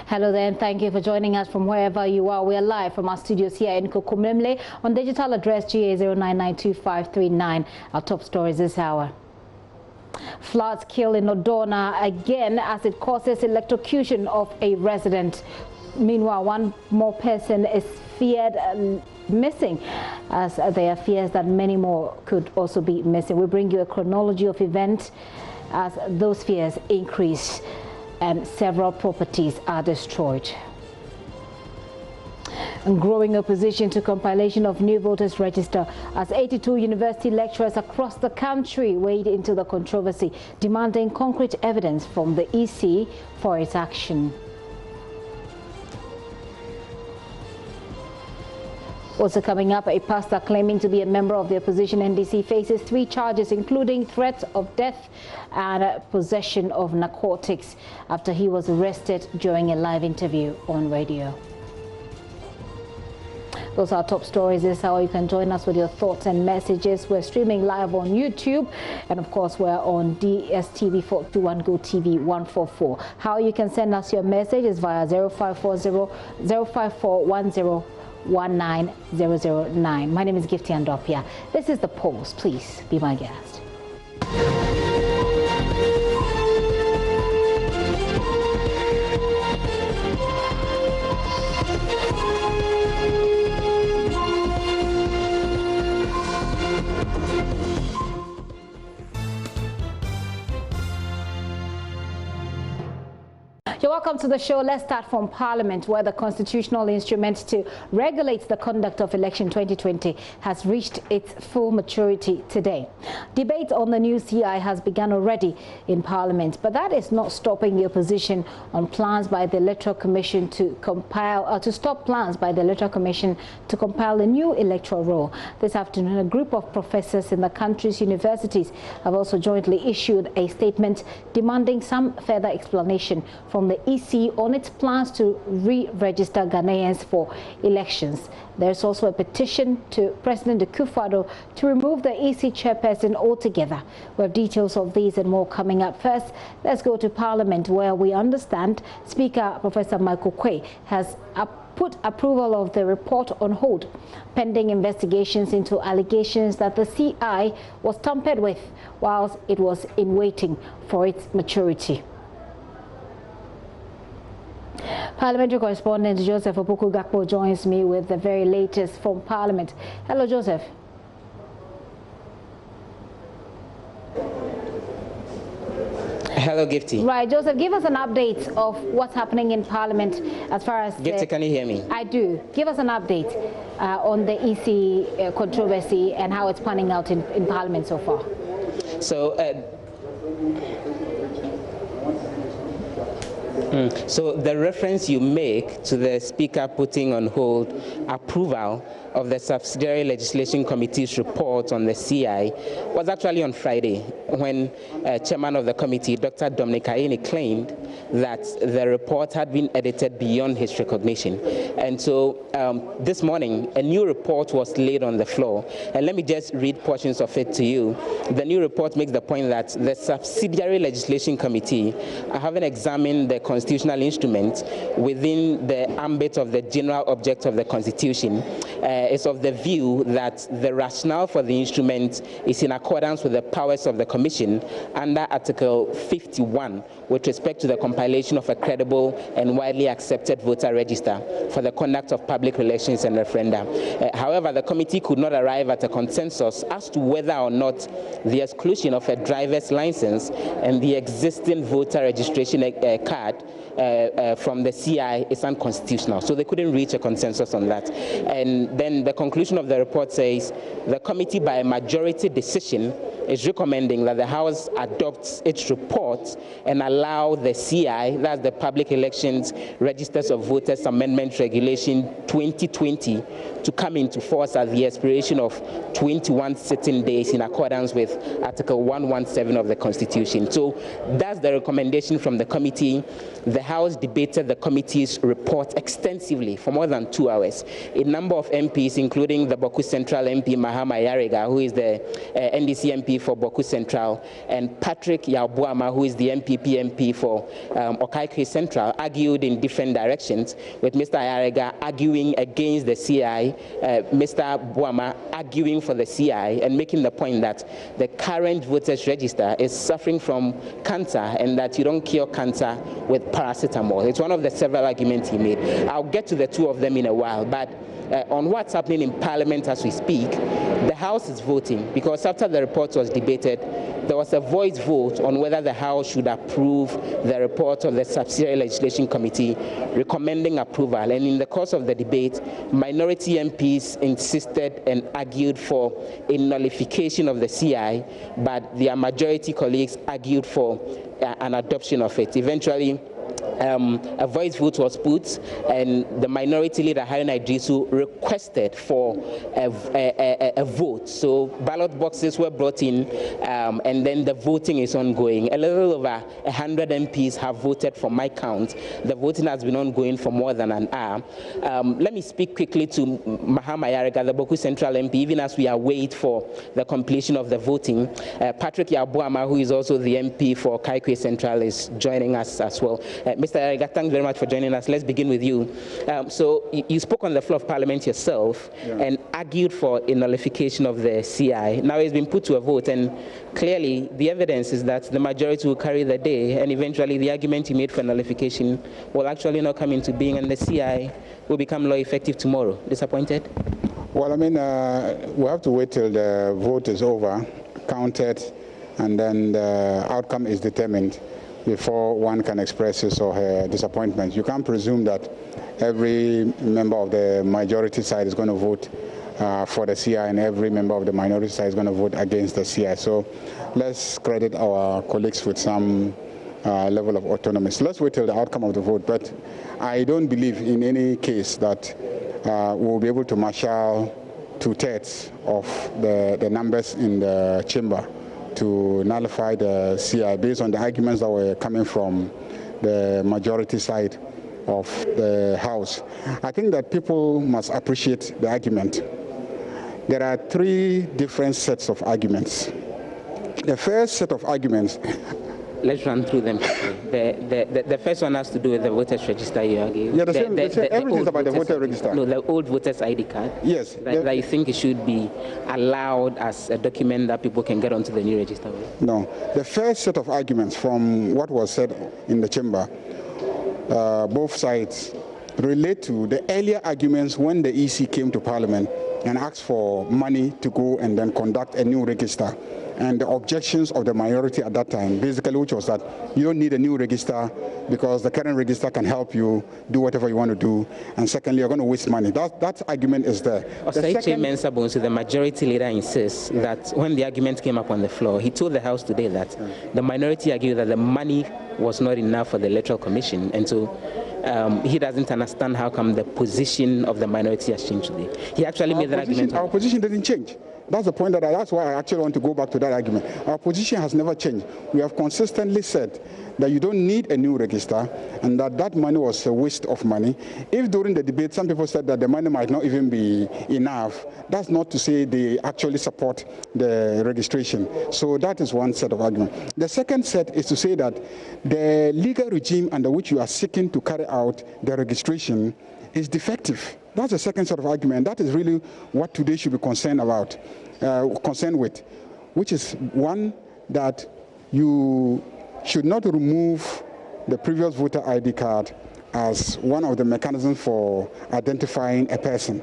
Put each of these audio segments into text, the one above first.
Hello there, and thank you for joining us from wherever you are. We are live from our studios here in Kokomlemle on digital address GA09925339. Our top stories this hour. Floods kill in Odona again as it causes electrocution of a resident. Meanwhile, one more person is feared missing, as there are fears that many more could also be missing. We bring you a chronology of events as those fears increase and several properties are destroyed. And growing opposition to compilation of new voters register as 82 university lecturers across the country wade into the controversy, demanding concrete evidence from the EC for its action. Also coming up, a pastor claiming to be a member of the opposition NDC faces 3 charges, including threats of death and possession of narcotics, after he was arrested during a live interview on radio. Those are our top stories. This is how you can join us with your thoughts and messages. We're streaming live on YouTube, and of course we're on DSTV 421 Go TV 144. How you can send us your message is via 0540 05410 19009. My name is Gifty Andopia. This is The Pulse. Please be my guest. You're welcome to the show. Let's start from Parliament, where the constitutional instrument to regulate the conduct of election 2020 has reached its full maturity today. Debate on the new CI has begun already in Parliament, but that is not stopping the opposition on plans by the Electoral Commission to stop plans by the Electoral Commission to compile a new electoral roll. This afternoon, a group of professors in the country's universities have also jointly issued a statement demanding some further explanation from the EC on its plans to re-register Ghanaians for elections. There's also a petition to President Akufo-Addo to remove the EC chairperson altogether. We have details of these and more coming up. First, let's go to Parliament, where we understand Speaker Professor Michael Quay has put approval of the report on hold, pending investigations into allegations that the CI was tampered with whilst it was in waiting for its maturity. Parliamentary correspondent Joseph Opoku-Gakpo joins me with the very latest from Parliament. Hello, Joseph. Hello, Gifty. Right, Joseph, give us an update of what's happening in Parliament as far as... Gifty, can you hear me? I do. Give us an update on the EC controversy and how it's panning out in Parliament so far. So, So the reference you make to the Speaker putting on hold approval of the Subsidiary Legislation Committee's report on the CI was actually on Friday, when Chairman of the committee, Dr. Dominic Ayeni, claimed that the report had been edited beyond his recognition. And so this morning, a new report was laid on the floor. And let me just read portions of it to you. The new report makes the point that the Subsidiary Legislation Committee, having examined the constitutional instrument within the ambit of the general object of the Constitution, is of the view that the rationale for the instrument is in accordance with the powers of the Commission under Article 51 with respect to the compilation of a credible and widely accepted voter register for the conduct of public relations and referenda. However, the committee could not arrive at a consensus as to whether or not the exclusion of a driver's license and the existing voter registration card from the CI is unconstitutional. So they couldn't reach a consensus on that. And then the conclusion of the report says the committee, by a majority decision, is recommending that the House adopts its report and allow the CI, that's the Public Elections Registers of Voters Amendment Regulation 2020, to come into force at the expiration of 21 sitting days in accordance with Article 117 of the Constitution. So that's the recommendation from the committee. The House debated the committee's report extensively for more than 2 hours. A number of MPs, including the Boku Central MP Mahama Yarega, who is the NDC MP for Boku Central, and Patrick Yabuama, who is the MPP MP for Okaikwe Central, argued in different directions, with Mr. Yarega arguing against the CI, Mr. Buama arguing for the CI, and making the point that the current voters register is suffering from cancer and that you don't cure cancer with paracetamol. It's one of the several arguments he made. I'll get to the two of them in a while, but on what's happening in Parliament as we speak, the House is voting because after the report was debated, there was a voice vote on whether the House should approve the report of the Subsidiary Legislation Committee recommending approval. And in the course of the debate, minority MPs insisted and argued for a nullification of the CI, but their majority colleagues argued for an adoption of it. Eventually, a voice vote was put, and the minority leader, Haruna Idrisu, requested for a vote. So ballot boxes were brought in, and then the voting is ongoing. A little over 100 MPs have voted for my count. The voting has been ongoing for more than an hour. Let me speak quickly to Mahama Yarega, the Boku Central MP, even as we await for the completion of the voting. Patrick Yabuama, who is also the MP for Kaikwe Central, is joining us as well. Mr. Yarega, thanks very much for joining us. Let's begin with you. So you spoke on the floor of Parliament yourself and argued for a nullification of the CI. Now it's been put to a vote, and clearly the evidence is that the majority will carry the day, and eventually the argument you made for nullification will actually not come into being, and the CI will become law effective tomorrow. Disappointed? Well, I mean, we have to wait till the vote is over, counted, and then the outcome is determined before one can express his or her disappointment. You can't presume that every member of the majority side is going to vote for the CI and every member of the minority side is going to vote against the CI. So let's credit our colleagues with some level of autonomy. So let's wait till the outcome of the vote. But I don't believe in any case that we'll be able to marshal 2/3 of the numbers in the chamber to nullify the CI based on the arguments that were coming from the majority side of the House. I think that people must appreciate the argument. There are 3 different sets of arguments. The first set of arguments. Let's run through them. The first one has to do with the voters register you argue. Yeah, everything is about the voter register. No, the old voters ID card. Yes. That you think it should be allowed as a document that people can get onto the new register with. No. The first set of arguments from what was said in the chamber, both sides, relate to the earlier arguments when the EC came to Parliament and asked for money to go and then conduct a new register. And the objections of the minority at that time, basically, which was that you don't need a new register because the current register can help you do whatever you want to do. And secondly, you're going to waste money. That argument is there. The majority leader insists that when the argument came up on the floor, he told the House today that the minority argued that the money was not enough for the Electoral Commission. And so he doesn't understand how come the position of the minority has changed today. He actually made that argument. Our position didn't change. That's the point that's why I actually want to go back to that argument. Our position has never changed. We have consistently said that you don't need a new register and that money was a waste of money. If during the debate some people said that the money might not even be enough, that's not to say they actually support the registration. So that is one set of argument. The second set is to say that the legal regime under which you are seeking to carry out the registration is defective. That's the second sort of argument. That is really what today should be concerned with, which is one, that you should not remove the previous voter ID card as one of the mechanisms for identifying a person.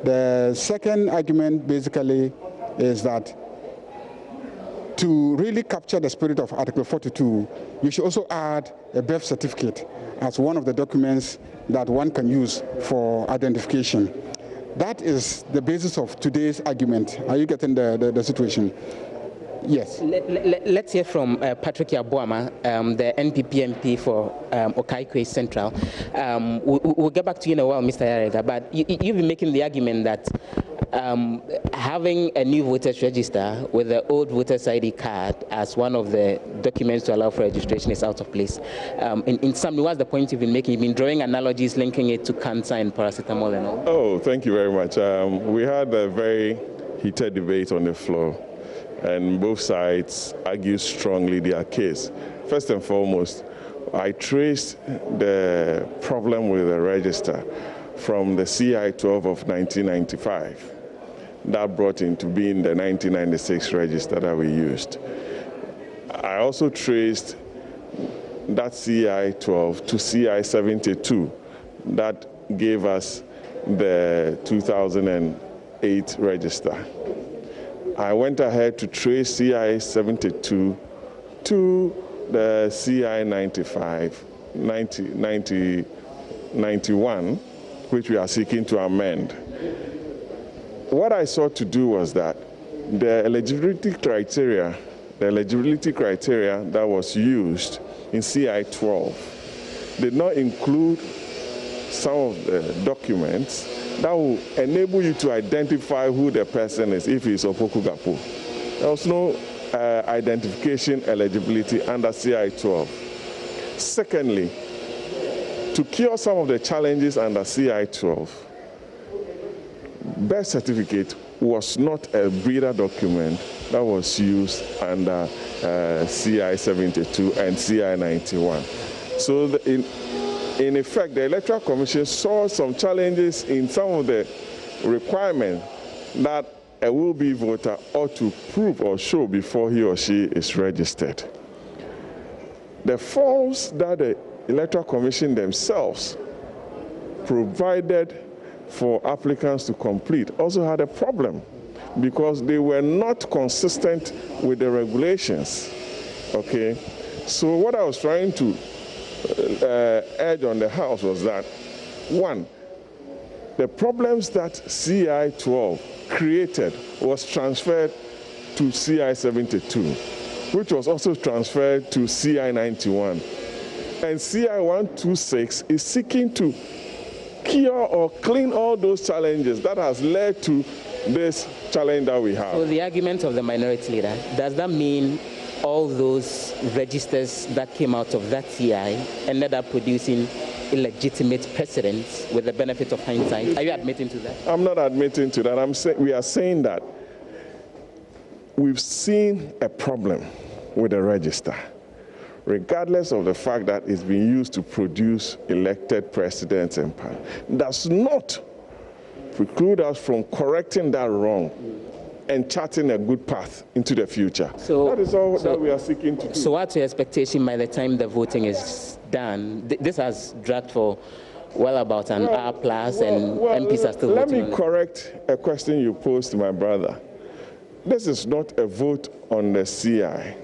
The second argument basically is that to really capture the spirit of Article 42, you should also add a birth certificate as one of the documents that one can use for identification. That is the basis of today's argument. Are you getting the situation? Yes. Let's hear from Patrick Yabuama, the NPP MP for Okaikwe Central. We'll get back to you in a while, Mr. Yarega, but you've been making the argument that having a new voters register with the old voters ID card as one of the documents to allow for registration is out of place. In summary, what's the point you've been making? You've been drawing analogies linking it to cancer and paracetamol and all. Oh, thank you very much. We had a very heated debate on the floor, and both sides argued strongly their case. First and foremost, I traced the problem with the register from the CI-12 of 1995. That brought into being the 1996 register that we used. I also traced that CI-12 to CI-72 that gave us the 2008 register. I went ahead to trace CI-72 to the CI-95, 91, which we are seeking to amend. What I sought to do was that the eligibility criteria that was used in CI-12 did not include some of the documents that will enable you to identify who the person is if he's Opoku-Gapo. There was no identification eligibility under CI-12. Secondly, to cure some of the challenges under CI-12, birth certificate was not a breeder document that was used under CI-72 and CI-91. So in effect, the Electoral Commission saw some challenges in some of the requirements that a will-be voter ought to prove or show before he or she is registered. The forms that the Electoral Commission themselves provided for applicants to complete also had a problem because they were not consistent with the regulations. Okay, so what I was trying to urge on the House was that, one, the problems that CI-12 created was transferred to CI-72, which was also transferred to CI-91. And CI-126 is seeking to cure or clean all those challenges that has led to this challenge that we have. So the argument of the minority leader, does that mean all those registers that came out of that CI ended up producing illegitimate precedents with the benefit of hindsight? Are you admitting to that? I'm not admitting to that. We are saying that we've seen a problem with the register, regardless of the fact that it's been used to produce elected presidents and parliament. Does not preclude us from correcting that wrong and charting a good path into the future. So that is all that we are seeking to do. So what's your expectation by the time the voting is done? This has dragged for well about an hour plus, and MPs are still voting. Let me correct a question you posed to my brother. This is not a vote on the CI.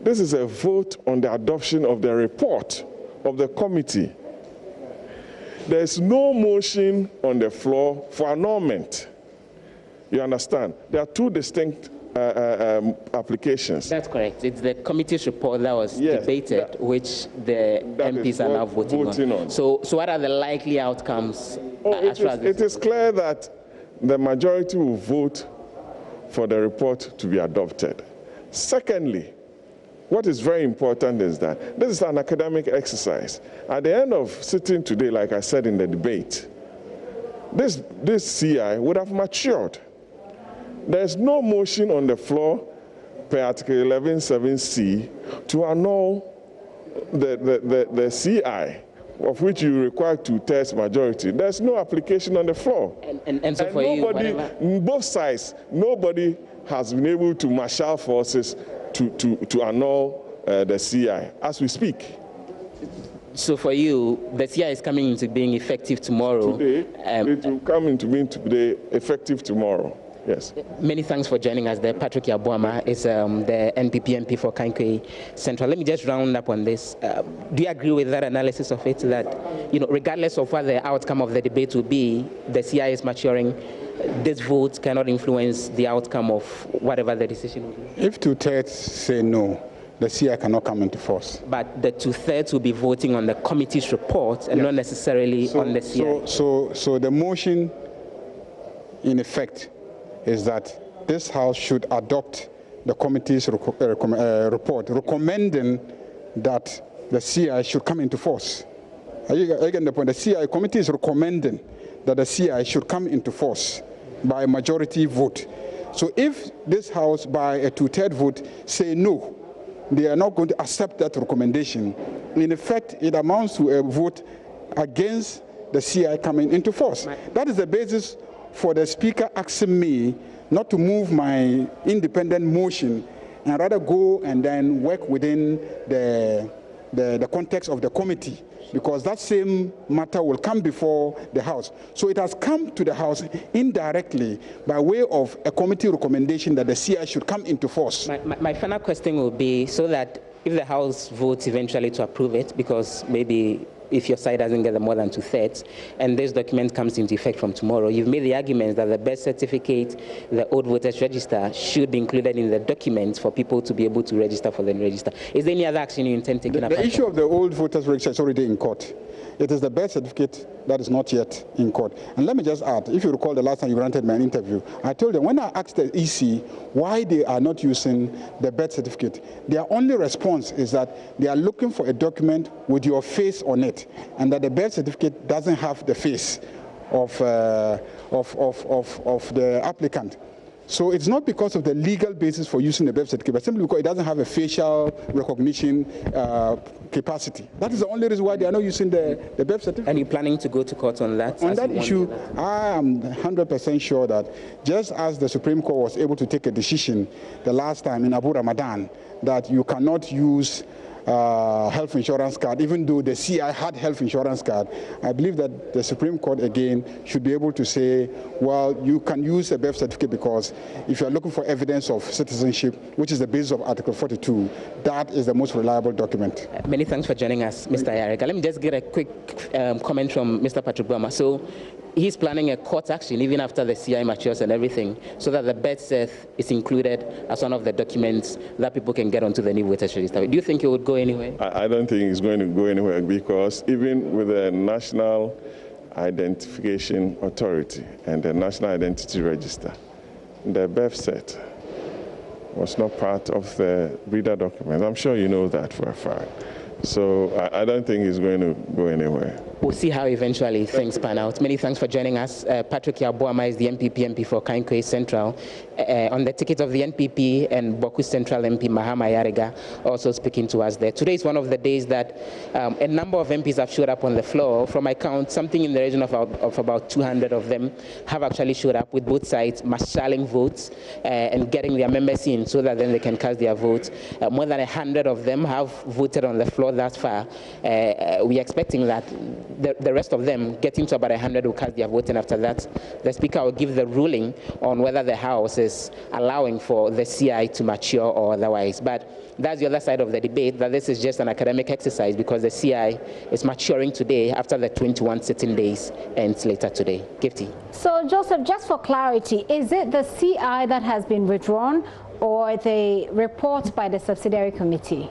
This is a vote on the adoption of the report of the committee. There's no motion on the floor for annulment. You understand? There are two distinct applications. That's correct. It's the committee's report that was debated, which the MPs are now voting on. So what are the likely outcomes? It is clear that the majority will vote for the report to be adopted. Secondly, what is very important is that this is an academic exercise. At the end of sitting today, like I said in the debate, this CI would have matured. There's no motion on the floor per Article 11.7c to annul the CI, of which you require two-thirds majority. There's no application on the floor. And so for nobody, you, both sides, nobody has been able to marshal forces to annul the CI as we speak. So for you, the CI is coming into being effective tomorrow. Today, it will come into being today, effective tomorrow. Yes. Many thanks for joining us there. Patrick Yabuama is the NPP MP for Kankwe Central. Let me just round up on this. Do you agree with that analysis of it, that, regardless of what the outcome of the debate will be, the CI is maturing? This vote cannot influence the outcome of whatever the decision will be? If two-thirds say no, the CI cannot come into force. But the two-thirds will be voting on the committee's report and not necessarily on the CI. So the motion, in effect, is that this House should adopt the committee's report recommending that the CI should come into force. Are you getting the point? The CI committee is recommending that the CI should come into force by a majority vote. So if this House, by a 2/3 vote, say no, they are not going to accept that recommendation, in effect, it amounts to a vote against the CI coming into force. That is the basis for the Speaker asking me not to move my independent motion and rather go and then work within the context of the committee, because that same matter will come before the House. So it has come to the House indirectly by way of a committee recommendation that the CI should come into force. My final question will be, so that if the House votes eventually to approve it, because maybe if your side doesn't get the more than 2/3, and this document comes into effect from tomorrow, you've made the argument that the birth certificate, the old voters register, should be included in the documents for people to be able to register for the register. Is there any other action you intend taking? The issue of the old voters register is already in court. It is the birth certificate that is not yet in court. And let me just add, if you recall the last time you granted me an interview, I told them when I asked the EC why they are not using the birth certificate, their only response is that they are looking for a document with your face on it, and that the birth certificate doesn't have the face of the applicant. So it's not because of the legal basis for using the birth certificate, but simply because it doesn't have a facial recognition capacity. That is the only reason why they are not using the birth certificate. And you're planning to go to court on that? On that issue, I am 100% sure that just as the Supreme Court was able to take a decision the last time in Abu Ramadan that you cannot use health insurance card, even though the CI had health insurance card, I believe that the Supreme Court again should be able to say, well, you can use a birth certificate because if you are looking for evidence of citizenship, which is the basis of Article 42, that is the most reliable document. Many thanks for joining us, Mr. Yarega. Let me just get a quick comment from Mr. Patrick Boma. So he's planning a court action even after the CI matures and everything, so that the birth cert is included as one of the documents that people can get onto the new voters register. Do you think it would go anywhere? I don't think it's going to go anywhere, because even with the National Identification Authority and the National Identity Register, the birth cert was not part of the breeder document. I'm sure you know that for a fact. So I don't think it's going to go anywhere. We'll see how eventually things pan out. Many thanks for joining us. Patrick Yabuama is the NPP MP for Kainkohe Central. On the ticket of the NPP, and Boku Central MP Mahama Yarega also speaking to us there. Today is one of the days that a number of MPs have showed up on the floor. From my count, something in the region of about 200 of them have actually showed up, with both sides marshalling votes and getting their members in so that then they can cast their votes. More than 100 of them have voted on the floor thus far. We're expecting that the rest of them, getting to about 100, will cast their vote, and after that, the Speaker will give the ruling on whether the House is allowing for the CI to mature or otherwise. But that's the other side of the debate, that this is just an academic exercise, because the CI is maturing today after the 21 sitting days ends later today. Gifty. So, Joseph, just for clarity, is it the CI that has been withdrawn or the report by the subsidiary committee?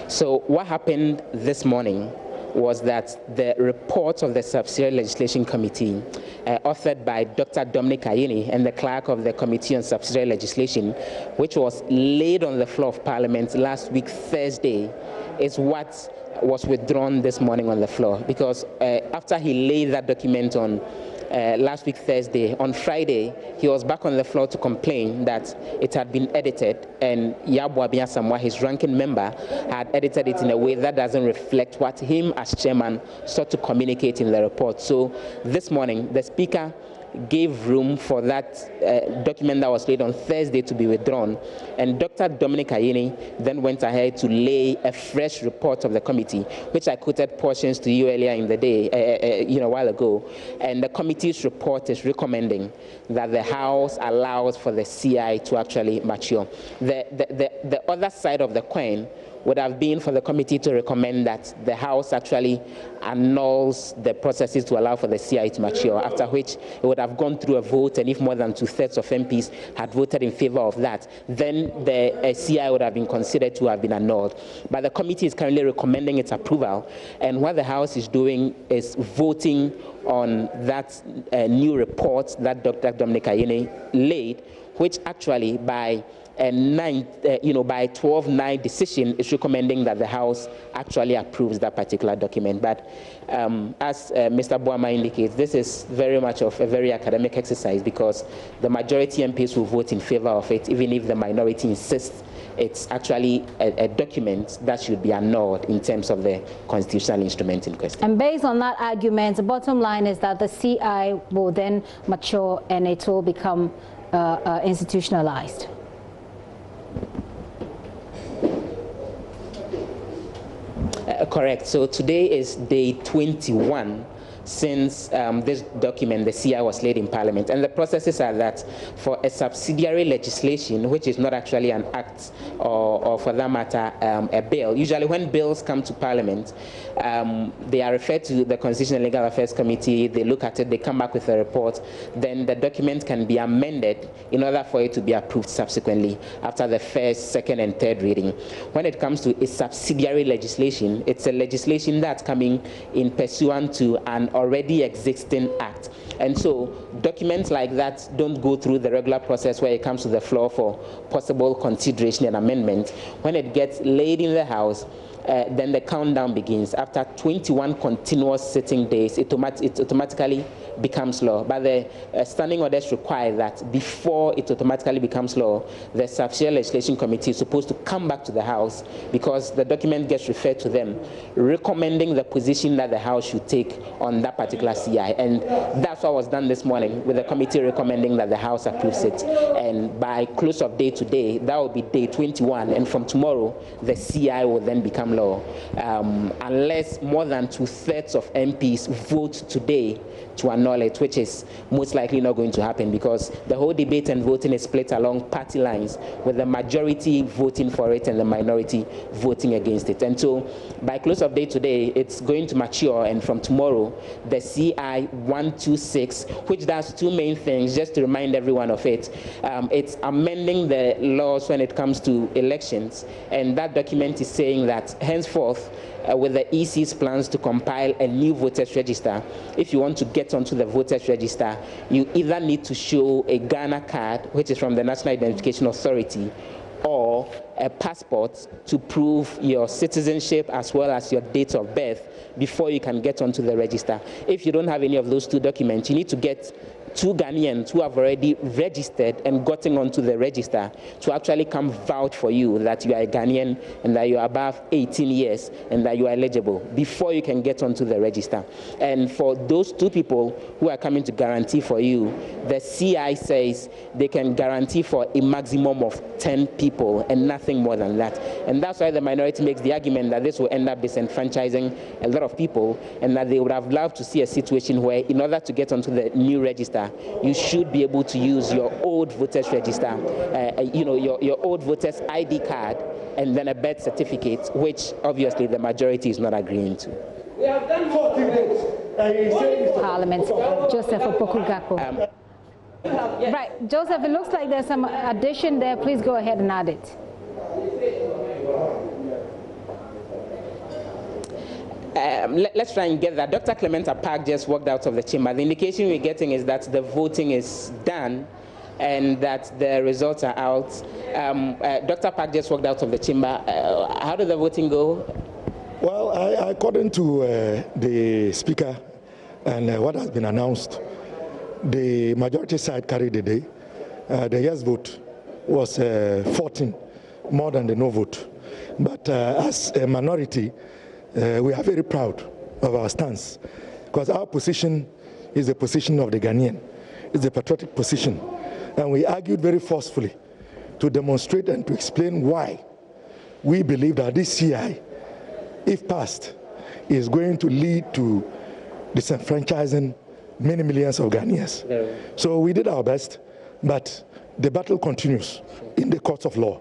So what happened this morning was that the report of the Subsidiary Legislation Committee, authored by Dr. Dominic Ayini and the clerk of the Committee on Subsidiary Legislation, which was laid on the floor of Parliament last week, Thursday, is what was withdrawn this morning on the floor. Because after he laid that document on last week, Thursday, on Friday, he was back on the floor to complain that it had been edited, and Yabu Abiyasamwa, his ranking member, had edited it in a way that doesn't reflect what him as chairman sought to communicate in the report. So this morning, the Speaker gave room for that document that was laid on Thursday to be withdrawn, and Dr. Dominic Ayini then went ahead to lay a fresh report of the committee, which I quoted portions to you earlier in the day, a while ago. And the committee's report is recommending that the House allows for the CI to actually mature. The other side of the coin would have been for the committee to recommend that the House actually annuls the processes to allow for the CI to mature, after which it would have gone through a vote, and if more than 2/3 of MPs had voted in favor of that, then the CI would have been considered to have been annulled. But the committee is currently recommending its approval, and what the House is doing is voting on that new report that Dr. Dominic Ayine laid, which actually by by 12-9 decision is recommending that the House actually approves that particular document. But as Mr. Boama indicates, this is very much of a very academic exercise, because the majority MPs will vote in favor of it, even if the minority insists it's actually a document that should be annulled in terms of the constitutional instrument in question. And based on that argument, the bottom line is that the CI will then mature and it will become institutionalized. Correct. So today is day 21 since this document, the CI, was laid in Parliament. And the processes are that for a subsidiary legislation, which is not actually an act or for that matter, a bill, usually when bills come to Parliament, they are referred to the Constitutional and Legal Affairs Committee, they look at it, they come back with a report, then the document can be amended in order for it to be approved subsequently after the first, second, and third reading. When it comes to a subsidiary legislation, it's a legislation that's coming in pursuant to an already existing act. And so documents like that don't go through the regular process where it comes to the floor for possible consideration and amendment. When it gets laid in the House, then the countdown begins. After 21 continuous sitting days, it automatically becomes law. But the standing orders require that before it automatically becomes law, the Subsidiary Legislation Committee is supposed to come back to the House, because the document gets referred to them, recommending the position that the House should take on that particular CI. And that's what was done this morning, with the committee recommending that the House approves it. And by close of day today, that will be day 21. And from tomorrow, the CI will then become law, unless more than 2/3 of MPs vote today to annul it, which is most likely not going to happen, because the whole debate and voting is split along party lines, with the majority voting for it and the minority voting against it. And so by close of day today, it's going to mature, and from tomorrow, the CI 126, which does two main things, just to remind everyone of it. It's amending the laws when it comes to elections, and that document is saying that henceforth, with the EC's plans to compile a new voters register, if you want to get onto the voters register, you either need to show a Ghana card, which is from the National Identification Authority, or a passport to prove your citizenship as well as your date of birth before you can get onto the register. If you don't have any of those two documents, you need to get two Ghanaians who have already registered and gotten onto the register to actually come vouch for you that you are a Ghanaian and that you are above 18 years and that you are eligible before you can get onto the register. And for those two people who are coming to guarantee for you, the CI says they can guarantee for a maximum of 10 people and nothing more than that. And that's why the minority makes the argument that this will end up disenfranchising a lot of people, and that they would have loved to see a situation where, in order to get onto the new register, you should be able to use your old voters register, your old voters ID card, and then a birth certificate, which obviously the majority is not agreeing to. We have done 14 days. Parliament, Joseph Opoku-Gakpo. Right, Joseph, it looks like there's some addition there. Please go ahead and add it. Let's try and get that. Dr. Clementa Park just walked out of the chamber. The indication we're getting is that the voting is done and that the results are out. Dr. Park just walked out of the chamber. How did the voting go? Well, according to the Speaker and what has been announced, the majority side carried the day. The yes vote was 14, more than the no vote. But as a minority, we are very proud of our stance, because our position is the position of the Ghanaian. It's a patriotic position. And we argued very forcefully to demonstrate and to explain why we believe that this CI, if passed, is going to lead to disenfranchising many millions of Ghanaians. So we did our best, but the battle continues in the courts of law.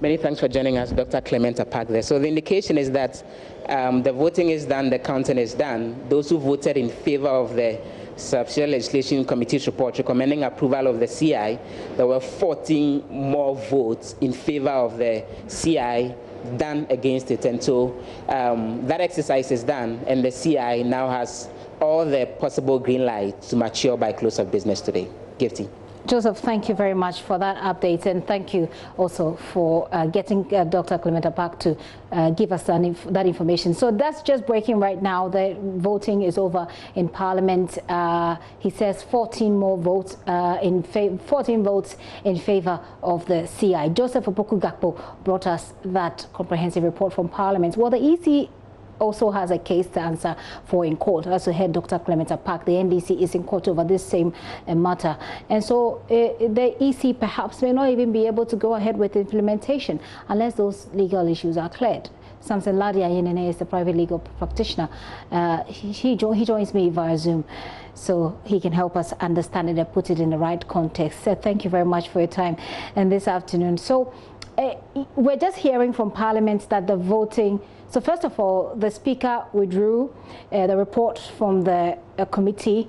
Many thanks for joining us, Dr. Clement Apak there. So the indication is that the voting is done, the counting is done. Those who voted in favor of the Subsidiary Legislation Committee's report recommending approval of the CI, there were 14 more votes in favor of the CI than against it. And so that exercise is done, and the CI now has all the possible green lights to mature by close of business today. Gifty. Joseph, thank you very much for that update, and thank you also for getting Dr. Clement Apak to give us that information. So that's just breaking right now. The voting is over in Parliament. He says 14 more votes 14 votes in favor of the CI. Joseph Opoku Gakpo brought us that comprehensive report from Parliament. Well, the EC also has a case to answer for in court. As we heard Dr. Clement Apak, the NDC is in court over this same matter. And so the EC perhaps may not even be able to go ahead with implementation unless those legal issues are cleared. Samson Ladia Yenene is the private legal practitioner. He joins me via Zoom, so he can help us understand it and put it in the right context. So thank you very much for your time and this afternoon. So we're just hearing from Parliament that the voting. So first of all, the Speaker withdrew the report from the committee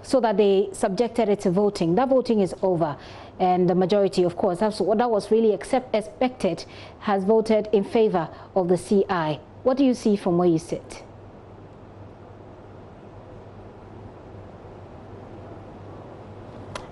so that they subjected it to voting. That voting is over, and the majority, of course, that was really expected, has voted in favor of the CI. What do you see from where you sit?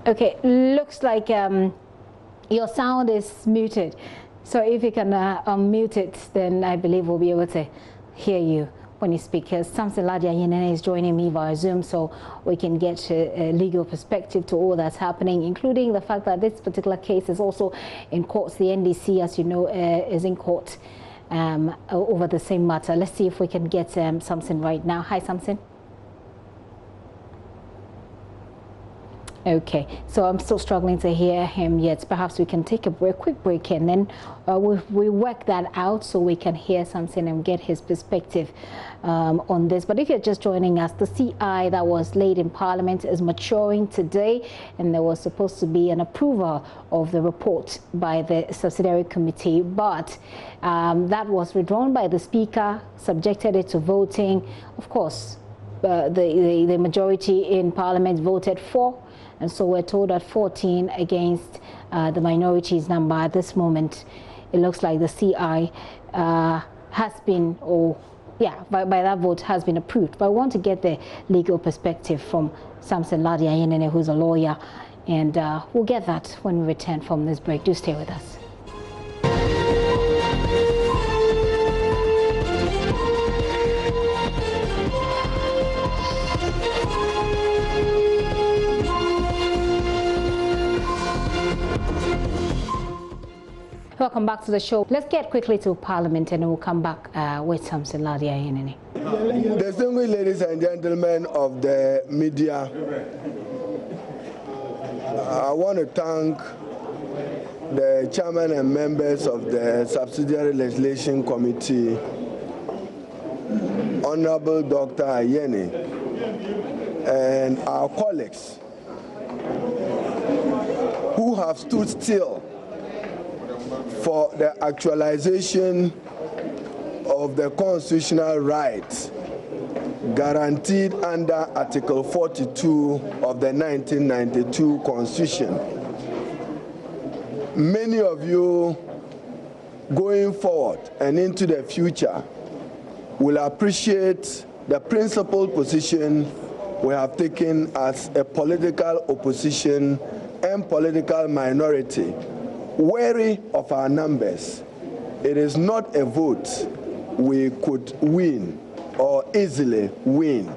Okay, looks like your sound is muted. So if you can unmute it, then I believe we'll be able to hear you when you speak. Samson Ladia Yenene is joining me via Zoom, so we can get a legal perspective to all that's happening, including the fact that this particular case is also in courts. The NDC, as you know, is in court over the same matter. Let's see if we can get Samson right now. Hi, Samson. Okay, so I'm still struggling to hear him yet. Perhaps we can take a quick break, and then we work that out so we can hear something and get his perspective on this. But if you're just joining us, the CI that was laid in Parliament is maturing today, and there was supposed to be an approval of the report by the subsidiary committee, but that was withdrawn by the Speaker, subjected it to voting. Of course, the majority in Parliament voted for. And so we're told that 14 against the minority's number at this moment. It looks like the CI has been, by that vote has been approved. But I want to get the legal perspective from Samson Ladia Yenene, who's a lawyer, and we'll get that when we return from this break. Do stay with us. Welcome back to the show. Let's get quickly to Parliament, and then we'll come back with Samson Ladia Yenene. Distinguished ladies and gentlemen of the media, I want to thank the chairman and members of the Subsidiary Legislation Committee, Honorable Dr. Ayeni, and our colleagues who have stood still for the actualization of the constitutional rights guaranteed under Article 42 of the 1992 Constitution. Many of you going forward and into the future will appreciate the principled position we have taken as a political opposition and political minority, wary of our numbers. It is not a vote we could win or easily win,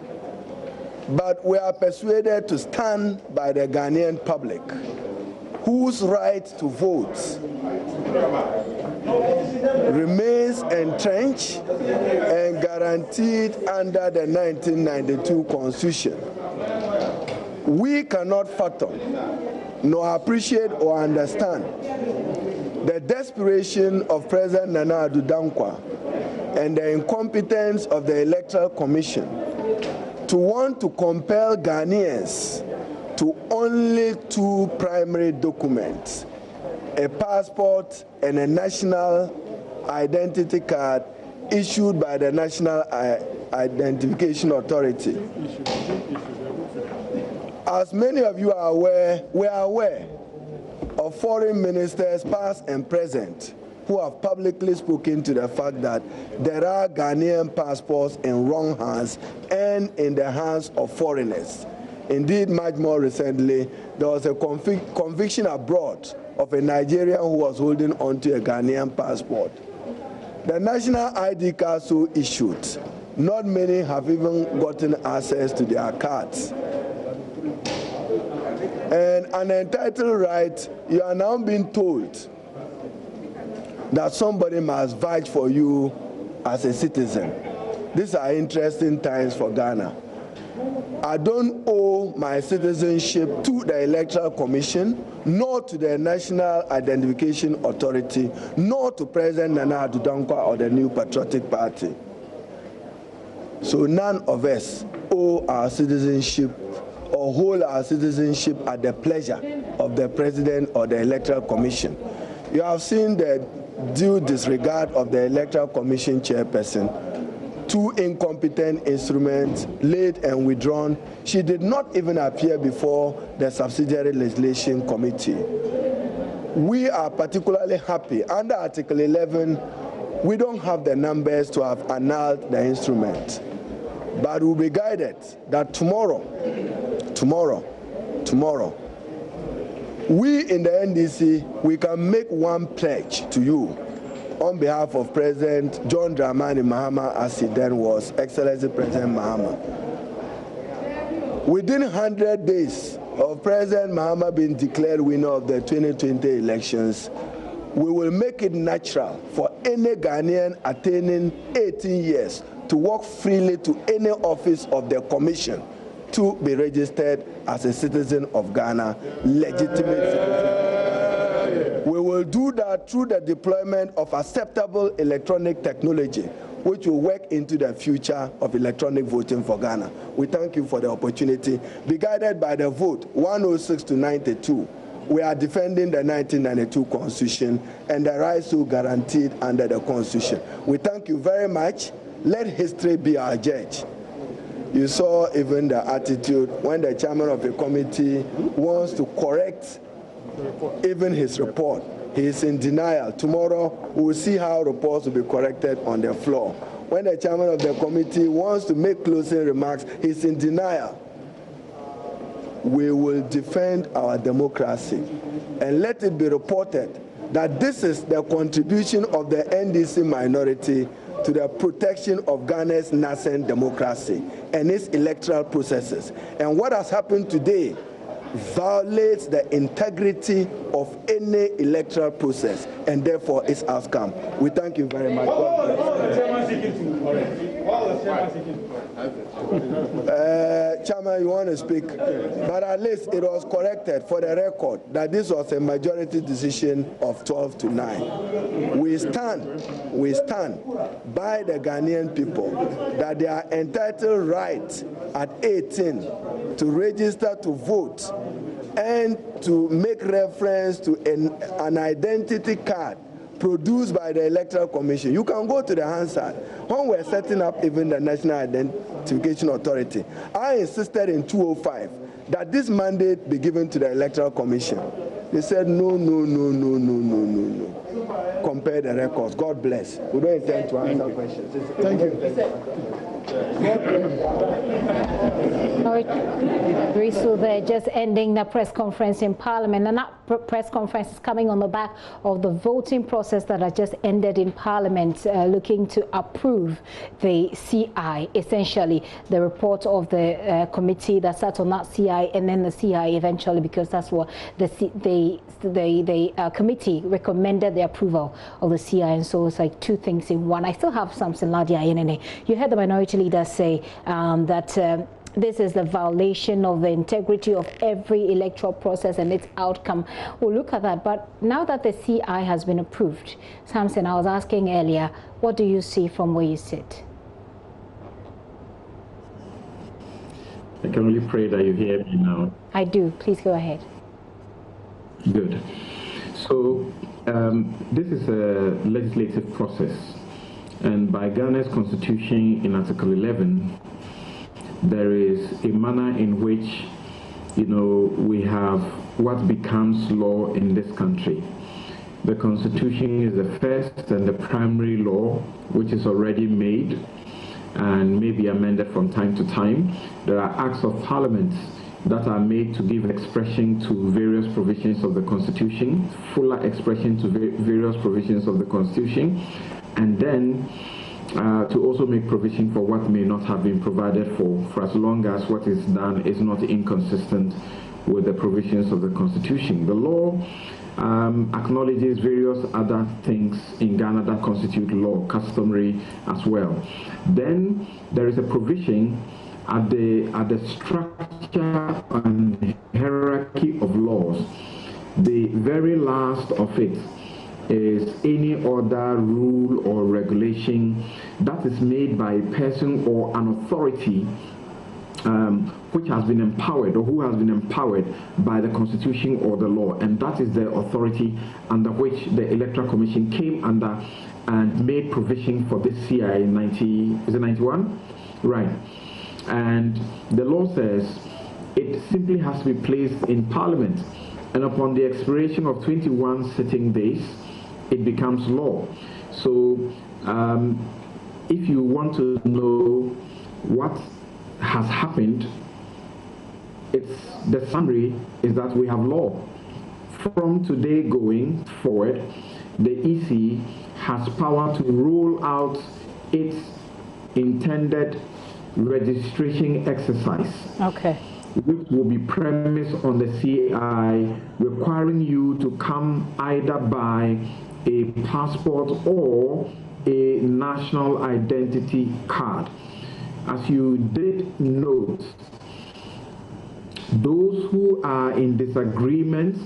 but we are persuaded to stand by the Ghanaian public, whose right to vote remains entrenched and guaranteed under the 1992 Constitution. We cannot fathom nor appreciate or understand the desperation of President Nana Addo Dankwa and the incompetence of the Electoral Commission to want to compel Ghanaians to only two primary documents, a passport and a national identity card issued by the National Identification Authority. As many of you are aware, we are aware of foreign ministers, past and present, who have publicly spoken to the fact that there are Ghanaian passports in wrong hands and in the hands of foreigners. Indeed, much more recently, there was a conviction abroad of a Nigerian who was holding onto a Ghanaian passport. The national ID card so issued, not many have even gotten access to their cards. And an entitled right, you are now being told that somebody must vouch for you as a citizen. These are interesting times for Ghana. I don't owe my citizenship to the Electoral Commission, nor to the National Identification Authority, nor to President Nana Addo Dankwa or the New Patriotic Party. So none of us owe our citizenship or hold our citizenship at the pleasure of the President or the Electoral Commission. You have seen the due disregard of the Electoral Commission chairperson. 2 incompetent instruments laid and withdrawn. She did not even appear before the Subsidiary Legislation Committee. We are particularly happy. Under Article 11, we don't have the numbers to have annulled the instrument. But we'll be guided that tomorrow, we in the NDC, we can make one pledge to you on behalf of President John Dramani Mahama, as he then was, Excellency President Mahama. Within 100 days of President Mahama being declared winner of the 2020 elections, we will make it natural for any Ghanaian attaining 18 years to walk freely to any office of the Commission to be registered as a citizen of Ghana, legitimate citizen. We will do that through the deployment of acceptable electronic technology, which will work into the future of electronic voting for Ghana. We thank you for the opportunity. Be guided by the vote 106 to 92. We are defending the 1992 Constitution and the rights so guaranteed under the Constitution. We thank you very much. Let history be our judge. You saw even the attitude when the chairman of a committee wants to correct even his report. He is in denial. Tomorrow, we will see how reports will be corrected on the floor. When the chairman of the committee wants to make closing remarks, he's in denial. We will defend our democracy. And let it be reported that this is the contribution of the NDC minority to the protection of Ghana's nascent democracy and its electoral processes. And what has happened today violates the integrity of any electoral process and therefore its outcome. We thank you very much. Chairman, you want to speak? But at least it was corrected for the record that this was a majority decision of 12 to 9. We stand by the Ghanaian people that they are entitled right at 18 to register to vote and to make reference to an identity card produced by the Electoral Commission. You can go to the Hansard. When we're setting up even the National Identification Authority, I insisted in 205 that this mandate be given to the Electoral Commission. They said no. Compare the records. God bless. We don't intend to answer questions. Thank you. So they're just ending the press conference in Parliament, and that press conference is coming on the back of the voting process that has just ended in Parliament, looking to approve the CI, essentially the report of the committee that sat on that CI, and then the CI eventually, because that's what the committee recommended the approval of the CI, and so it's like two things in one. I still have something, Ladia. You heard the minority leader say that this is the violation of the integrity of every electoral process and its outcome. We'll look at that. But now that the CI has been approved, Samson, I was asking earlier, what do you see from where you sit? I can only pray that you hear me now. I do. Please go ahead. Good. So this is a legislative process, and by Ghana's constitution in Article 11, there is a manner in which, we have what becomes law in this country. The constitution is the first and the primary law, which is already made and may be amended from time to time. There are acts of parliament that are made to give expression to various provisions of the Constitution, fuller expression to various provisions of the Constitution, and then to also make provision for what may not have been provided for as long as what is done is not inconsistent with the provisions of the Constitution. The law acknowledges various other things in Ghana that constitute law, customary as well. Then there is a provision at the structure and hierarchy of laws. The very last of it is any other rule or regulation that is made by a person or an authority which has been empowered or who has been empowered by the Constitution or the law, and that is the authority under which the Electoral Commission came under and made provision for this CI in 91? Right. And the law says it simply has to be placed in Parliament, and upon the expiration of 21 sitting days, it becomes law. So if you want to know what has happened, the summary is that we have law. From today going forward, the EC has power to roll out its intended registration exercise, which will be premised on the CI, requiring you to come either by a passport or a national identity card. As you did note, those who are in disagreement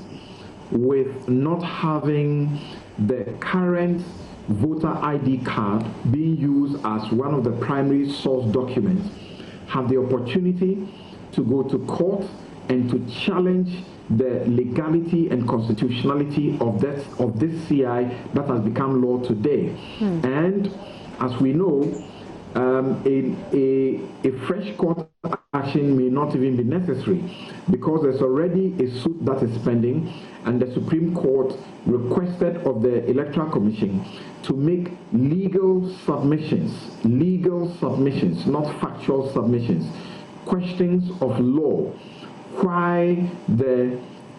with not having the current voter ID card being used as one of the primary source documents have the opportunity to go to court and to challenge the legality and constitutionality of this CI that has become law today. And as we know, a fresh court action may not even be necessary because there's already a suit that is pending, and the Supreme Court requested of the Electoral Commission to make legal submissions, not factual submissions, questions of law, why the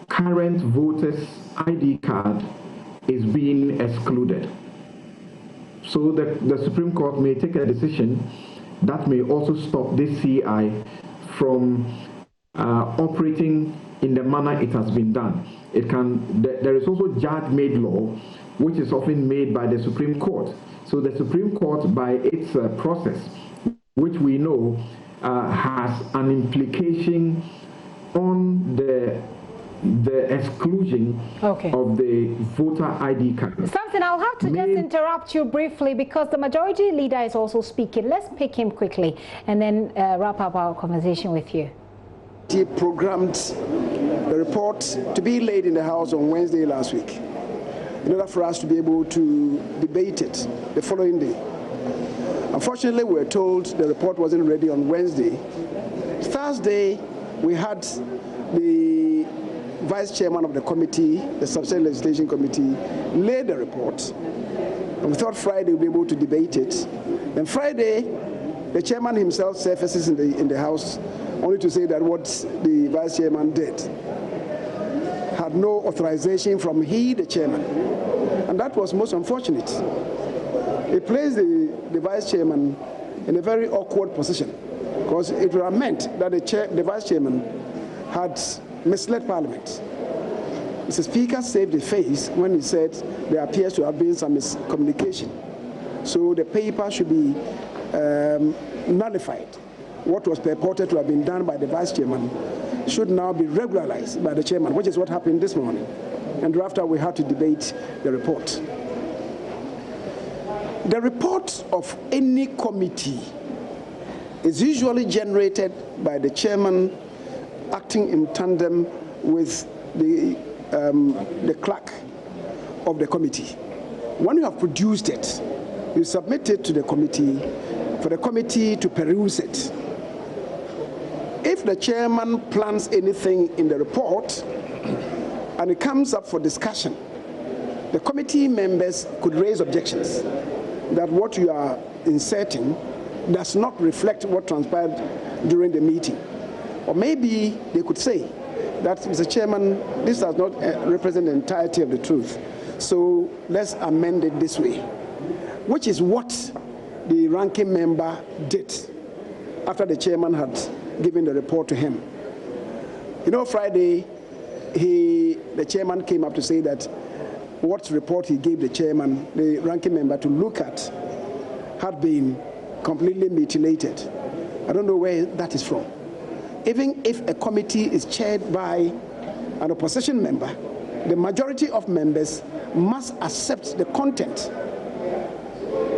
current voter's ID card is being excluded. So the Supreme Court may take a decision that may also stop this CI from operating in the manner it has been done. There is also judge-made law, which is often made by the Supreme Court. So the Supreme Court, by its process, which we know has an implication on the exclusion of the voter ID card. Samson, I'll have to just interrupt you briefly because the majority leader is also speaking. Let's pick him quickly and then wrap up our conversation with you. He programmed the report to be laid in the House on Wednesday last week in order for us to be able to debate it the following day. Unfortunately, we were told the report wasn't ready on Wednesday. Thursday, we had the Vice Chairman of the committee, the Subsidiary Legislation Committee, lay the report. And we thought Friday we'd be able to debate it. Then Friday, the Chairman himself surfaces in the House only to say that what the Vice Chairman did had no authorization from the Chairman. And that was most unfortunate. It placed the Vice Chairman in a very awkward position because it would have meant that the Vice Chairman had misled Parliament. Mr. Speaker saved his face when he said there appears to have been some miscommunication. So the paper should be nullified. What was purported to have been done by the Vice Chairman should now be regularized by the Chairman, which is what happened this morning. And thereafter we had to debate the report. The report of any committee is usually generated by the Chairman acting in tandem with the clerk of the committee. When you have produced it, you submit it to the committee for the committee to peruse it. If the chairman plans anything in the report and it comes up for discussion, the committee members could raise objections that what you are inserting does not reflect what transpired during the meeting. Or maybe they could say that, Mr. Chairman, this does not represent the entirety of the truth, so let's amend it this way, which is what the ranking member did after the chairman had given the report to him. You know, Friday, the chairman came up to say that what report he gave the chairman, the ranking member, to look at had been completely mutilated. I don't know where that is from. Even if a committee is chaired by an opposition member, the majority of members must accept the content.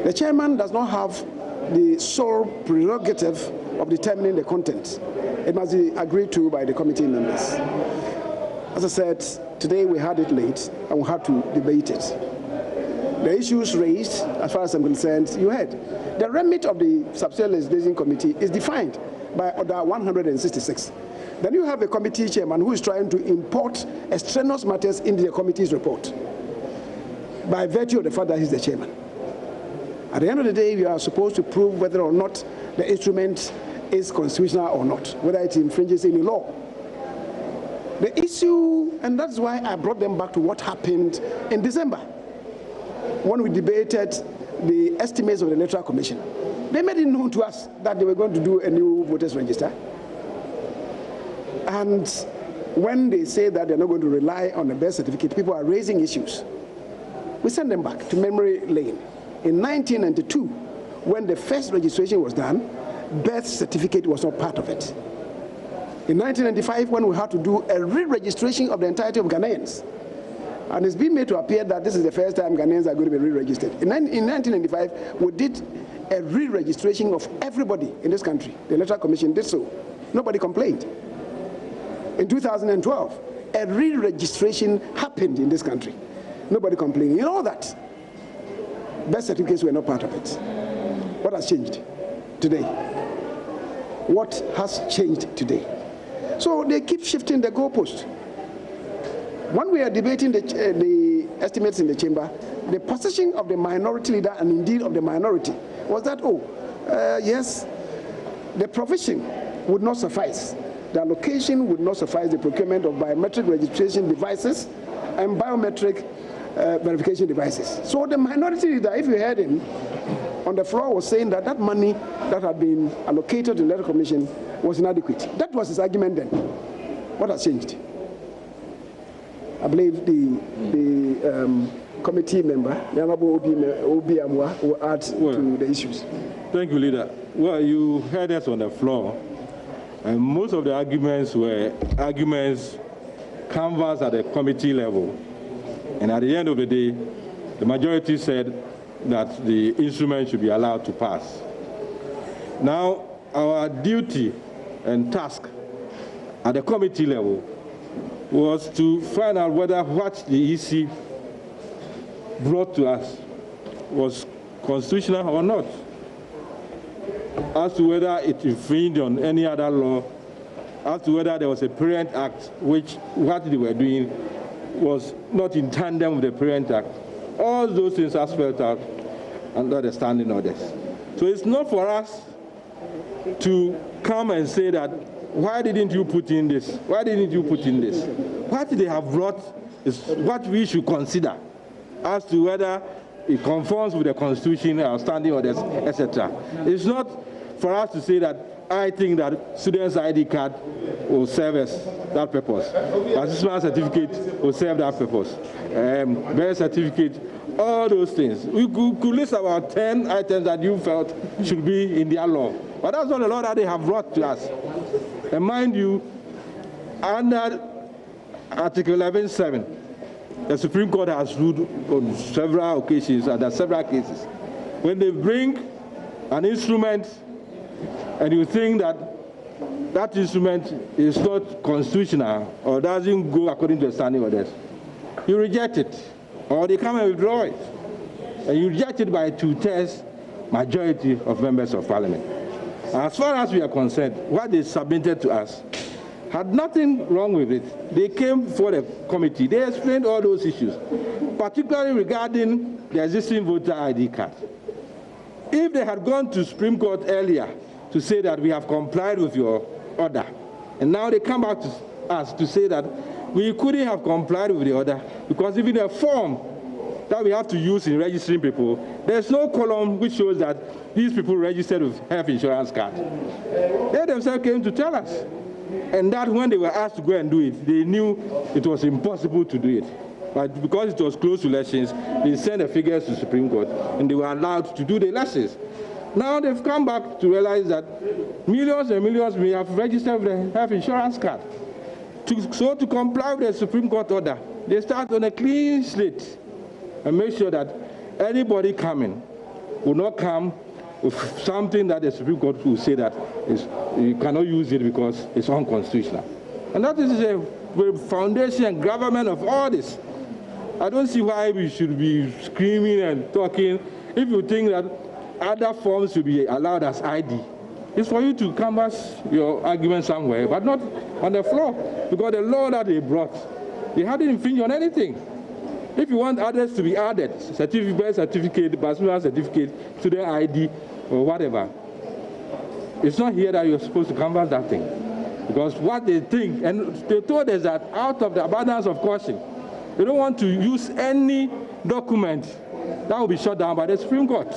The chairman does not have the sole prerogative of determining the content. It must be agreed to by the committee members. As I said, today we had it late and we had to debate it. The issues raised, as far as I'm concerned, you heard. The remit of the Subsidiary Legislation Committee is defined by Order 166. Then you have a committee chairman who is trying to import extraneous matters into the committee's report by virtue of the fact that he's the chairman. At the end of the day, you are supposed to prove whether or not the instrument is constitutional or not, whether it infringes any law. The issue, and that's why I brought them back to what happened in December, when we debated the estimates of the Electoral Commission. They made it known to us that they were going to do a new voters register. And when they say that they're not going to rely on a birth certificate, people are raising issues. We sent them back to memory lane. In 1992, when the first registration was done, birth certificate was not part of it. In 1995, when we had to do a re-registration of the entirety of Ghanaians, and it's been made to appear that this is the first time Ghanaians are going to be re-registered. In 1995, we did a re-registration of everybody in this country. The Electoral Commission did so. Nobody complained. In 2012, a re-registration happened in this country. Nobody complained. You know that. Birth certificates were not part of it. What has changed today? What has changed today? So they keep shifting the goalpost. When we are debating the estimates in the chamber, the position of the minority leader and indeed of the minority was that, yes, the provision would not suffice. The allocation would not suffice the procurement of biometric registration devices and biometric verification devices. So the minority leader, if you heard him, on the floor was saying that that money that had been allocated to the Electoral Commission was inadequate. That was his argument then. What has changed? I believe the committee member, the Honorable Obi Amwa, will add to the issues. Thank you, Leader. Well, you heard us on the floor, and most of the arguments were arguments canvassed at the committee level. And at the end of the day, the majority said that the instrument should be allowed to pass. Now, our duty and task at the committee level was to find out whether what the EC brought to us was constitutional or not, as to whether it infringed on any other law, as to whether there was a Parent Act, which what they were doing was not in tandem with the Parent Act. All those things are spelled out under the standing orders. So it's not for us to come and say that, why didn't you put in this? Why didn't you put in this? What they have brought is what we should consider as to whether it conforms with the Constitution, our standing orders, etc. It's not for us to say that I think that student's ID card will serve as that purpose. Assessment certificate will serve that purpose. Birth certificate, all those things. We could list about 10 items that you felt should be in their law. But that's not the law that they have brought to us. And mind you, under Article 11.7, the Supreme Court has ruled on several occasions, under several cases. When they bring an instrument and you think that that instrument is not constitutional or doesn't go according to the standing orders, you reject it. or they come and withdraw it. And you reject it by 2/3 majority of members of parliament. As far as we are concerned, what they submitted to us had nothing wrong with it. They came before the committee. They explained all those issues, particularly regarding the existing voter ID card. If they had gone to Supreme Court earlier to say that we have complied with your order, and now they come back to us to say that we couldn't have complied with the order because even the form that we have to use in registering people, there's no column which shows that these people registered with health insurance card. They themselves came to tell us. And that when they were asked to go and do it, they knew it was impossible to do it. But because it was close to elections, they sent the figures to the Supreme Court, and they were allowed to do the elections. Now they've come back to realize that millions and millions may have registered with the health insurance card. So to comply with the Supreme Court order, they start on a clean slate and make sure that anybody coming will not come with something that the Supreme Court will say that you cannot use it because it's unconstitutional. And that is the foundation and gravamen of all this. I don't see why we should be screaming and talking. If you think that other forms should be allowed as ID, it's for you to canvass your argument somewhere, but not on the floor, because the law that they brought, they hadn't infringed on anything. If you want others to be added, birth certificate, baptismal certificate, student ID, or whatever, it's not here that you're supposed to canvass that thing. Because what they think, and they told us that out of the abundance of caution, they don't want to use any document that will be shut down by the Supreme Court.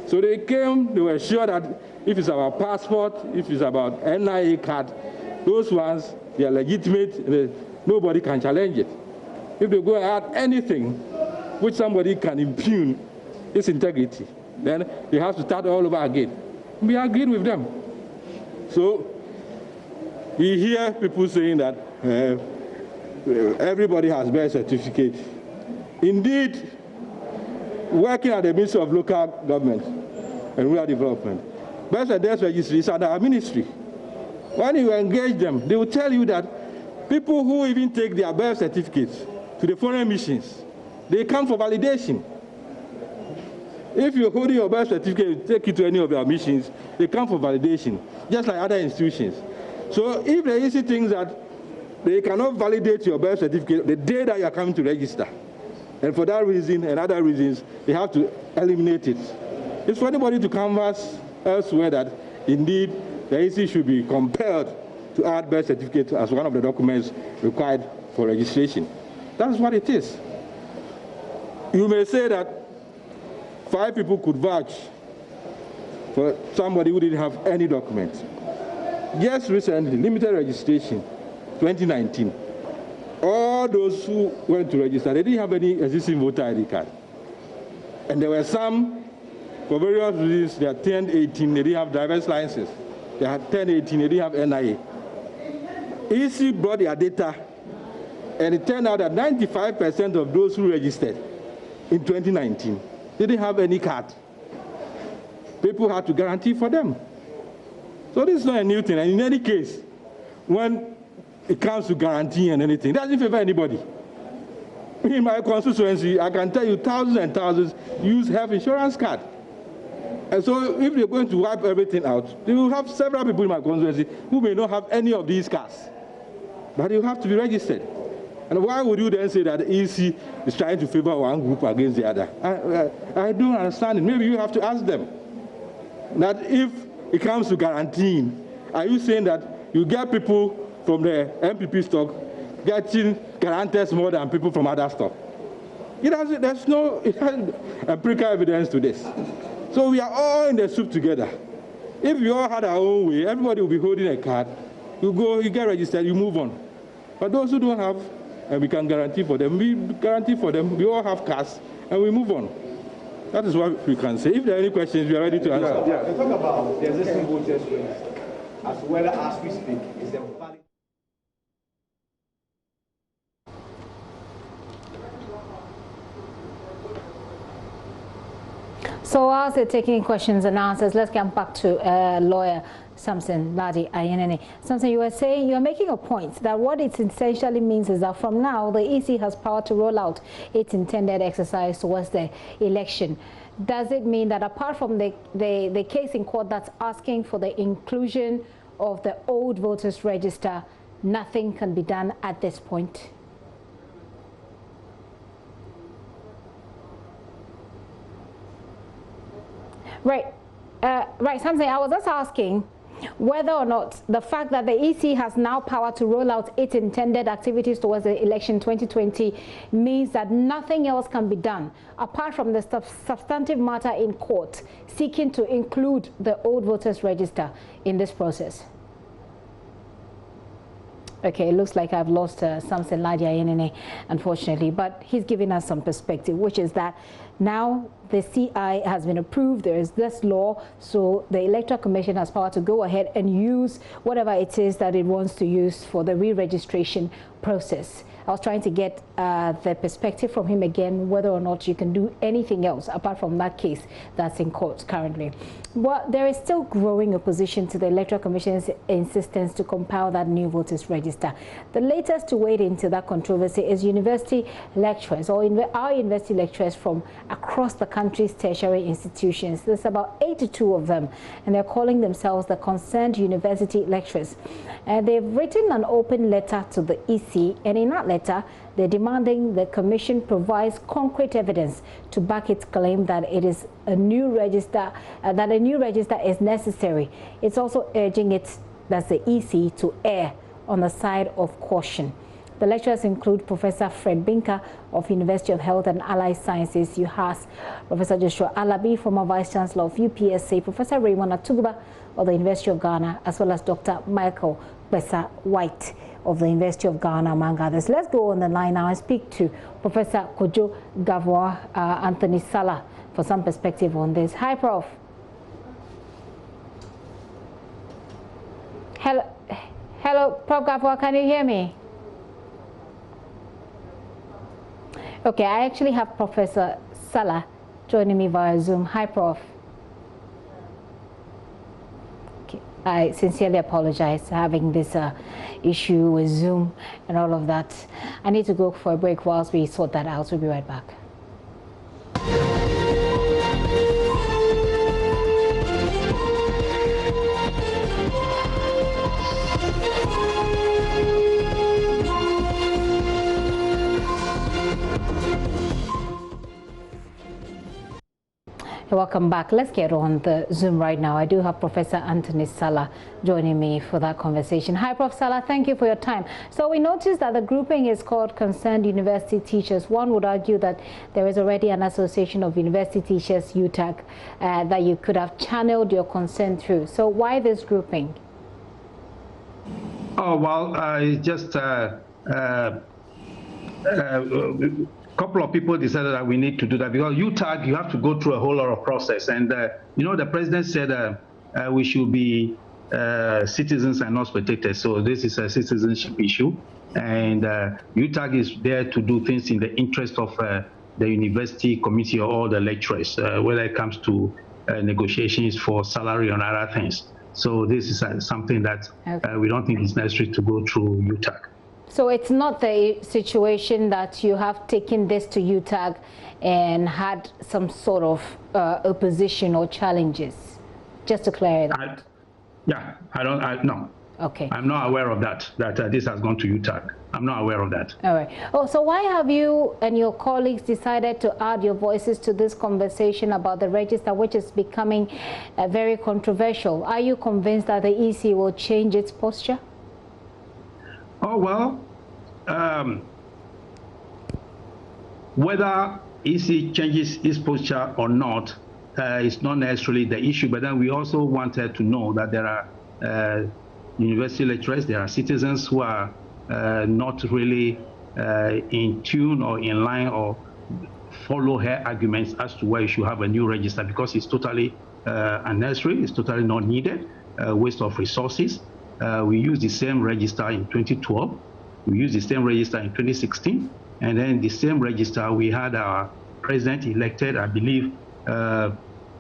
So they came, they were sure that if it's about passport, if it's about NIA card, those ones, they are legitimate, nobody can challenge it. If they go and add anything which somebody can impugn its integrity, then they have to start all over again. We agreed with them. So you hear people saying that everybody has birth certificate. Indeed, working at the Ministry of Local Government and Rural Development, birth and death registry is under our ministry. When you engage them, they will tell you that people who even take their birth certificates to the foreign missions, they come for validation. If you're holding your birth certificate, you take it to any of your missions, they come for validation, just like other institutions. So if the easy things that they cannot validate your birth certificate the day that you are coming to register, and for that reason and other reasons, they have to eliminate it. It's for anybody to canvass elsewhere that indeed the EC should be compelled to add birth certificate as one of the documents required for registration. That's what it is. You may say that 5 people could vouch for somebody who didn't have any document. Just recently, limited registration, 2019. All those who went to register, they didn't have any existing voter ID card. And there were some, for various reasons, they had turned 18, they didn't have driver's licenses. They had turned 18, they didn't have NIA. EC brought their data, and it turned out that 95% of those who registered in 2019 didn't have any card. People had to guarantee for them. So this is not a new thing. And in any case, when it comes to guaranteeing and anything, it doesn't favor anybody. In my constituency, I can tell you thousands and thousands use health insurance card. And so if they're going to wipe everything out, they will have several people in my constituency who may not have any of these cards. But you have to be registered. And why would you then say that the EC is trying to favor one group against the other? I don't understand it. Maybe you have to ask them. That if it comes to guaranteeing, are you saying that you get people from the MPP stock getting guarantors more than people from other stock? There's no empirical evidence to this. So we are all in the soup together. If we all had our own way, everybody will be holding a card. You go, you get registered, you move on. But those who don't have, and we can guarantee for them, we guarantee for them, we all have cards, and we move on. That is what we can say. If there are any questions, we are ready to answer. Yeah. We talk about the existing voters list, as well as we speak, is there valid? So as they're taking questions and answers, let's come back to lawyer Samson Ladi Ayenene. Samson, you were saying, you're making a point that what it essentially means is that from now, the EC has power to roll out its intended exercise towards the election. Does it mean that apart from the case in court that's asking for the inclusion of the old voters register, nothing can be done at this point? Right. Right, something I was just asking whether or not the fact that the EC has now power to roll out its intended activities towards the election 2020 means that nothing else can be done apart from the substantive matter in court seeking to include the old voters register in this process. Okay, it looks like I've lost Samson Ladi Ayenene, unfortunately, but he's giving us some perspective, which is that now the CI has been approved, there is this law, so the Electoral Commission has power to go ahead and use whatever it is that it wants to use for the re-registration process. I was trying to get the perspective from him again, whether or not you can do anything else apart from that case that's in court currently. Well, there is still growing opposition to the Electoral Commission's insistence to compile that new voters register. The latest to wade into that controversy is university lecturers, or our university lecturers from across the country's tertiary institutions. There's about 82 of them, and they're calling themselves the Concerned University Lecturers. They've written an open letter to the EC, and in that letter, they're demanding the Commission provides concrete evidence to back its claim that it is a new register, that a new register is necessary. It's also urging that's the EC, to err on the side of caution. The lecturers include Professor Fred Binka of University of Health and Allied Sciences, UHAS, Professor Joshua Alabi, former Vice Chancellor of UPSA, Professor Raymond Atugba of the University of Ghana, as well as Dr. Michael Bessa White of the University of Ghana, among others. Let's go on the line now and speak to Professor Kojo Gavois Anthony Salah for some perspective on this. Hi, Prof. Hello, Prof. Gavois, can you hear me? Okay, I actually have Professor Salah joining me via Zoom. Hi, Prof. Okay, I sincerely apologize for having this issue with Zoom and all of that. I need to go for a break whilst we sort that out. We'll be right back. Welcome back. Let's get on the Zoom right now. I do have Professor Anthony Salah joining me for that conversation. Hi, Prof. Salah. Thank you for your time. So we noticed that the grouping is called Concerned University Teachers. One would argue that there is already an association of university teachers, UTAG, that you could have channeled your concern through. So why this grouping? Oh, well, it's just couple of people decided that we need to do that because UTAG, you have to go through a whole lot of process. And, you know, the president said we should be citizens and not spectators. So this is a citizenship issue. And UTAG is there to do things in the interest of the university committee or all the lecturers, whether it comes to negotiations for salary and other things. So this is something that we don't think is necessary to go through UTAG. So it's not the situation that you have taken this to UTAG and had some sort of opposition or challenges, just to clear that. No. Okay. I'm not aware of that this has gone to UTAG. I'm not aware of that. All right. Oh, so why have you and your colleagues decided to add your voices to this conversation about the register, which is becoming very controversial? Are you convinced that the EC will change its posture? Oh, well, whether EC changes its posture or not is not necessarily the issue, but then we also wanted to know that there are university lecturers, there are citizens who are not really in tune or in line or follow her arguments as to why you should have a new register, because it's totally unnecessary, it's totally not needed, waste of resources. We used the same register in 2012. We used the same register in 2016. And then the same register, we had our president elected, I believe,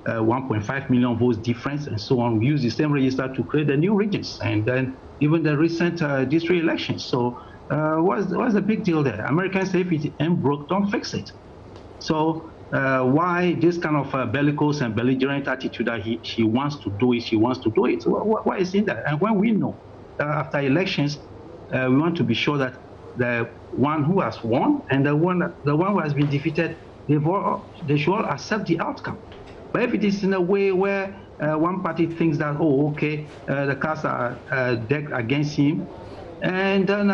1.5 million votes difference and so on. We use the same register to create the new regions and then even the recent district elections. So what's the big deal there? Americans say if it ain't broke, don't fix it. So why this kind of bellicose and belligerent attitude that she wants to do it, she wants to do it? Why is in that? And when we know after elections, we want to be sure that the one who has won and the one who has been defeated, they should all accept the outcome. But if it is in a way where one party thinks that, oh, okay, the cards are decked against him, and then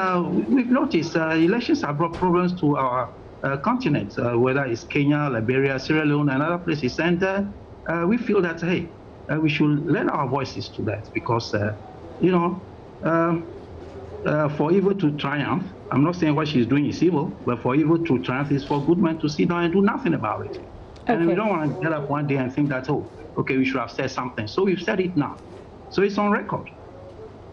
we've noticed elections have brought problems to our continent, whether it's Kenya, Liberia, Sierra Leone, and other places. And we feel that, hey, we should lend our voices to that because, you know, for evil to triumph, I'm not saying what she's doing is evil, but for evil to triumph is for good men to sit down and do nothing about it. Okay. And we don't want to get up one day and think that, oh, okay, we should have said something. So we've said it now. So it's on record.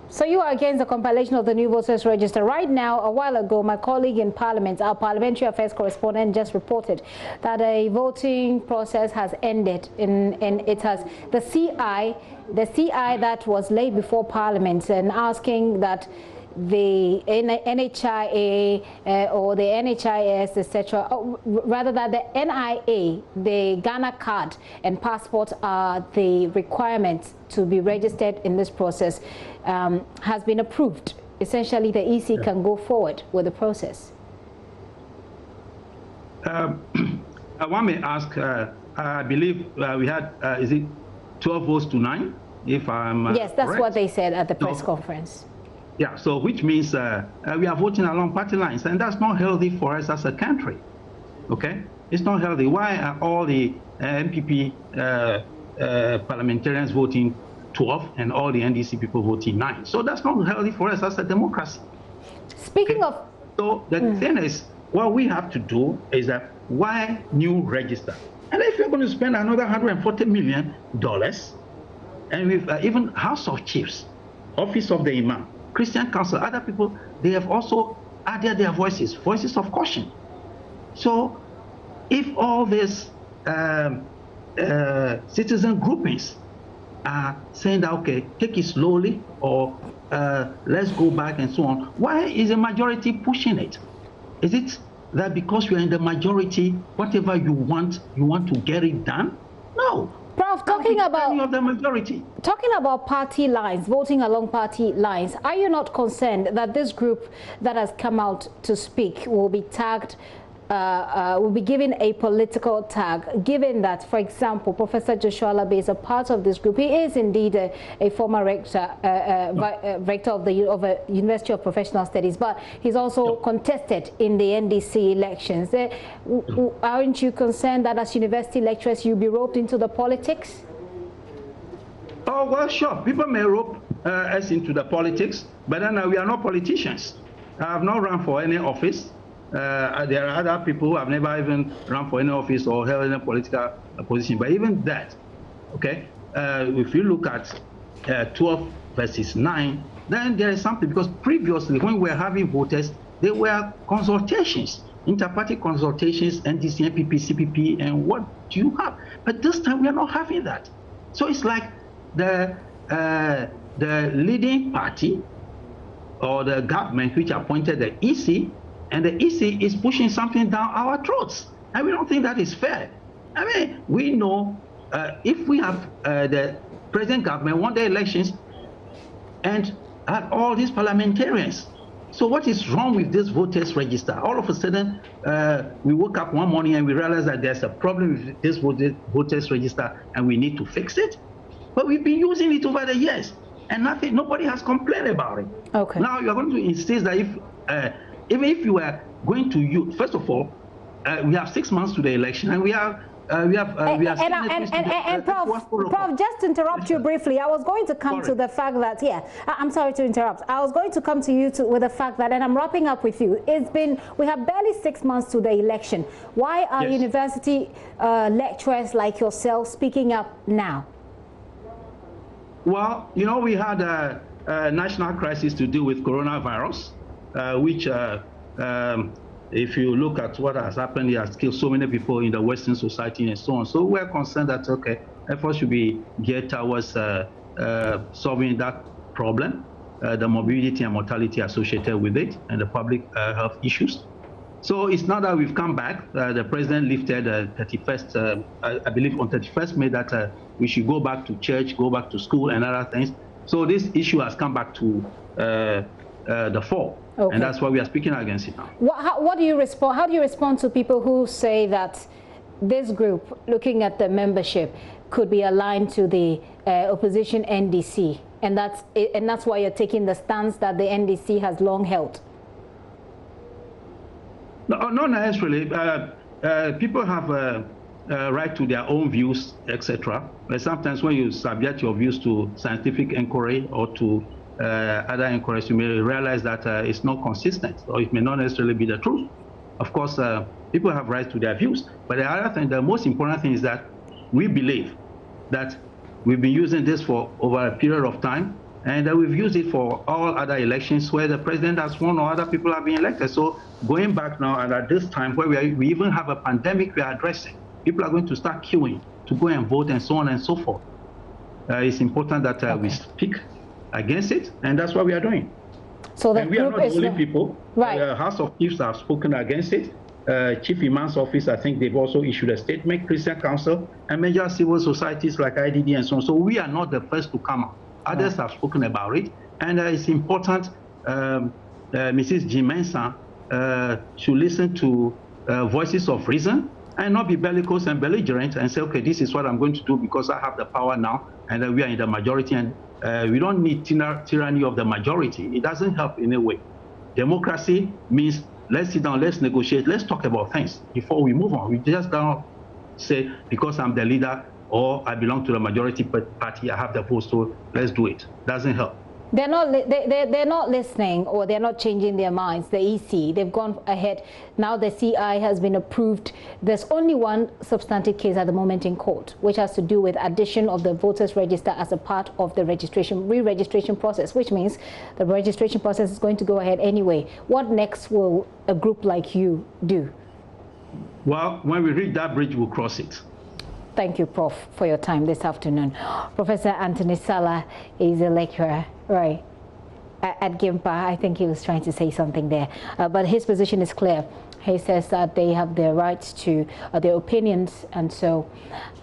So you are against the compilation of the new voters register. Right now, a while ago, my colleague in Parliament, our parliamentary affairs correspondent, just reported that a voting process has ended. It has the CI that was laid before Parliament and asking that the NHIA or the NHIS, etc., rather that the NIA, the Ghana card and passport are the requirements to be registered in this process, has been approved. Essentially, the EC can go forward with the process. One may ask, I believe we had, is it 12 votes to 9? If I'm yes, that's correct? what they said at the press conference. Yeah, so which means we are voting along party lines, and that's not healthy for us as a country, okay? It's not healthy. Why are all the MPP parliamentarians voting 12 and all the NDC people voting 9? So that's not healthy for us as a democracy. Speaking of... So the thing is, what we have to do is that why new register? And if you're going to spend another $140 million, and with even House of Chiefs, Office of the Imam, Christian Council, other people, they have also added their voices of caution. So if all these citizen groupings are saying that, okay, take it slowly or let's go back and so on, why is the majority pushing it? Is it that because you're in the majority, whatever you want to get it done? No. Prof, talking about the majority. Talking about party lines, voting along party lines, are you not concerned that this group that has come out to speak will be tagged, will be given a political tag, given that, for example, Professor Joshua Labe is a part of this group? He is indeed a former rector, rector of the University of Professional Studies, but he's also contested in the NDC elections. Aren't you concerned that as university lecturers you'll be roped into the politics? Oh, well, sure. People may rope us into the politics, but then we are not politicians. I have not run for any office. There are other people who have never even run for any office or held any political position. But even that, okay, if you look at 12 versus 9, then there is something, because previously when we were having voters, there were consultations, inter-party consultations, NDC, NPP, CPP, and what do you have? But this time we are not having that. So it's like the leading party or the government which appointed the EC, and the EC is pushing something down our throats. And we don't think that is fair. I mean, we know if we have the present government won the elections and had all these parliamentarians. So what is wrong with this voters register? All of a sudden, we woke up one morning and we realized that there's a problem with this voters register and we need to fix it. But we've been using it over the years and nobody has complained about it. Okay. Now you're going to insist that if even if you are going to use, first of all, we have 6 months to the election, and we have Prof, just to interrupt you briefly, I was going to come to the fact that, I'm sorry to interrupt. I was going to come to you with the fact that, and I'm wrapping up with you, we have barely 6 months to the election. Why are university lecturers like yourself speaking up now? Well, you know, we had a national crisis to deal with coronavirus, which if you look at what has happened, it has killed so many people in the Western society and so on. So we're concerned that, okay, efforts should be geared towards solving that problem, the morbidity and mortality associated with it, and the public health issues. So it's not that we've come back. The president lifted 31st, I believe on 31st May that we should go back to church, go back to school and other things. So this issue has come back to the fore. Okay. And that's why we are speaking against it now. What do you respond? How do you respond to people who say that this group, looking at the membership, could be aligned to the opposition NDC, and that's why you're taking the stance that the NDC has long held? No, not necessarily. People have a right to their own views, etc. But sometimes when you subject your views to scientific inquiry or to other inquiries, you may realize that it's not consistent, or it may not necessarily be the truth. Of course, people have rights to their views. But the other thing, the most important thing is that we believe that we've been using this for over a period of time, and we've used it for all other elections where the president has won or other people have been elected. So going back now, and at this time where we even have a pandemic we are addressing, people are going to start queuing to go and vote and so on and so forth. It's important that we speak against it, and that's what we are doing. So and we are not the only people. Right. The House of Chiefs have spoken against it. Chief Imam's office, I think they've also issued a statement, Christian Council, and major civil societies like IDD and so on. So we are not the first to come out. Others have spoken about it, and it's important Mrs. Jimensa should listen to voices of reason and not be bellicose and belligerent and say, okay, this is what I'm going to do because I have the power now, and we are in the majority, and we don't need tyranny of the majority. It doesn't help in a way. Democracy means let's sit down, let's negotiate, let's talk about things before we move on. We just don't say, because I'm the leader or I belong to the majority party, I have the vote, so let's do it. Doesn't help. They're not listening, or they're not changing their minds. The EC, they've gone ahead. Now the CI has been approved. There's only one substantive case at the moment in court, which has to do with addition of the voters register as a part of the re-registration process, which means the registration process is going to go ahead anyway. What next will a group like you do? Well, when we reach that bridge, we'll cross it. Thank you, Prof, for your time this afternoon. Professor Anthony Salah is a lecturer, right, at GIMPA. I think he was trying to say something there, but his position is clear. He says that they have their rights to their opinions, and so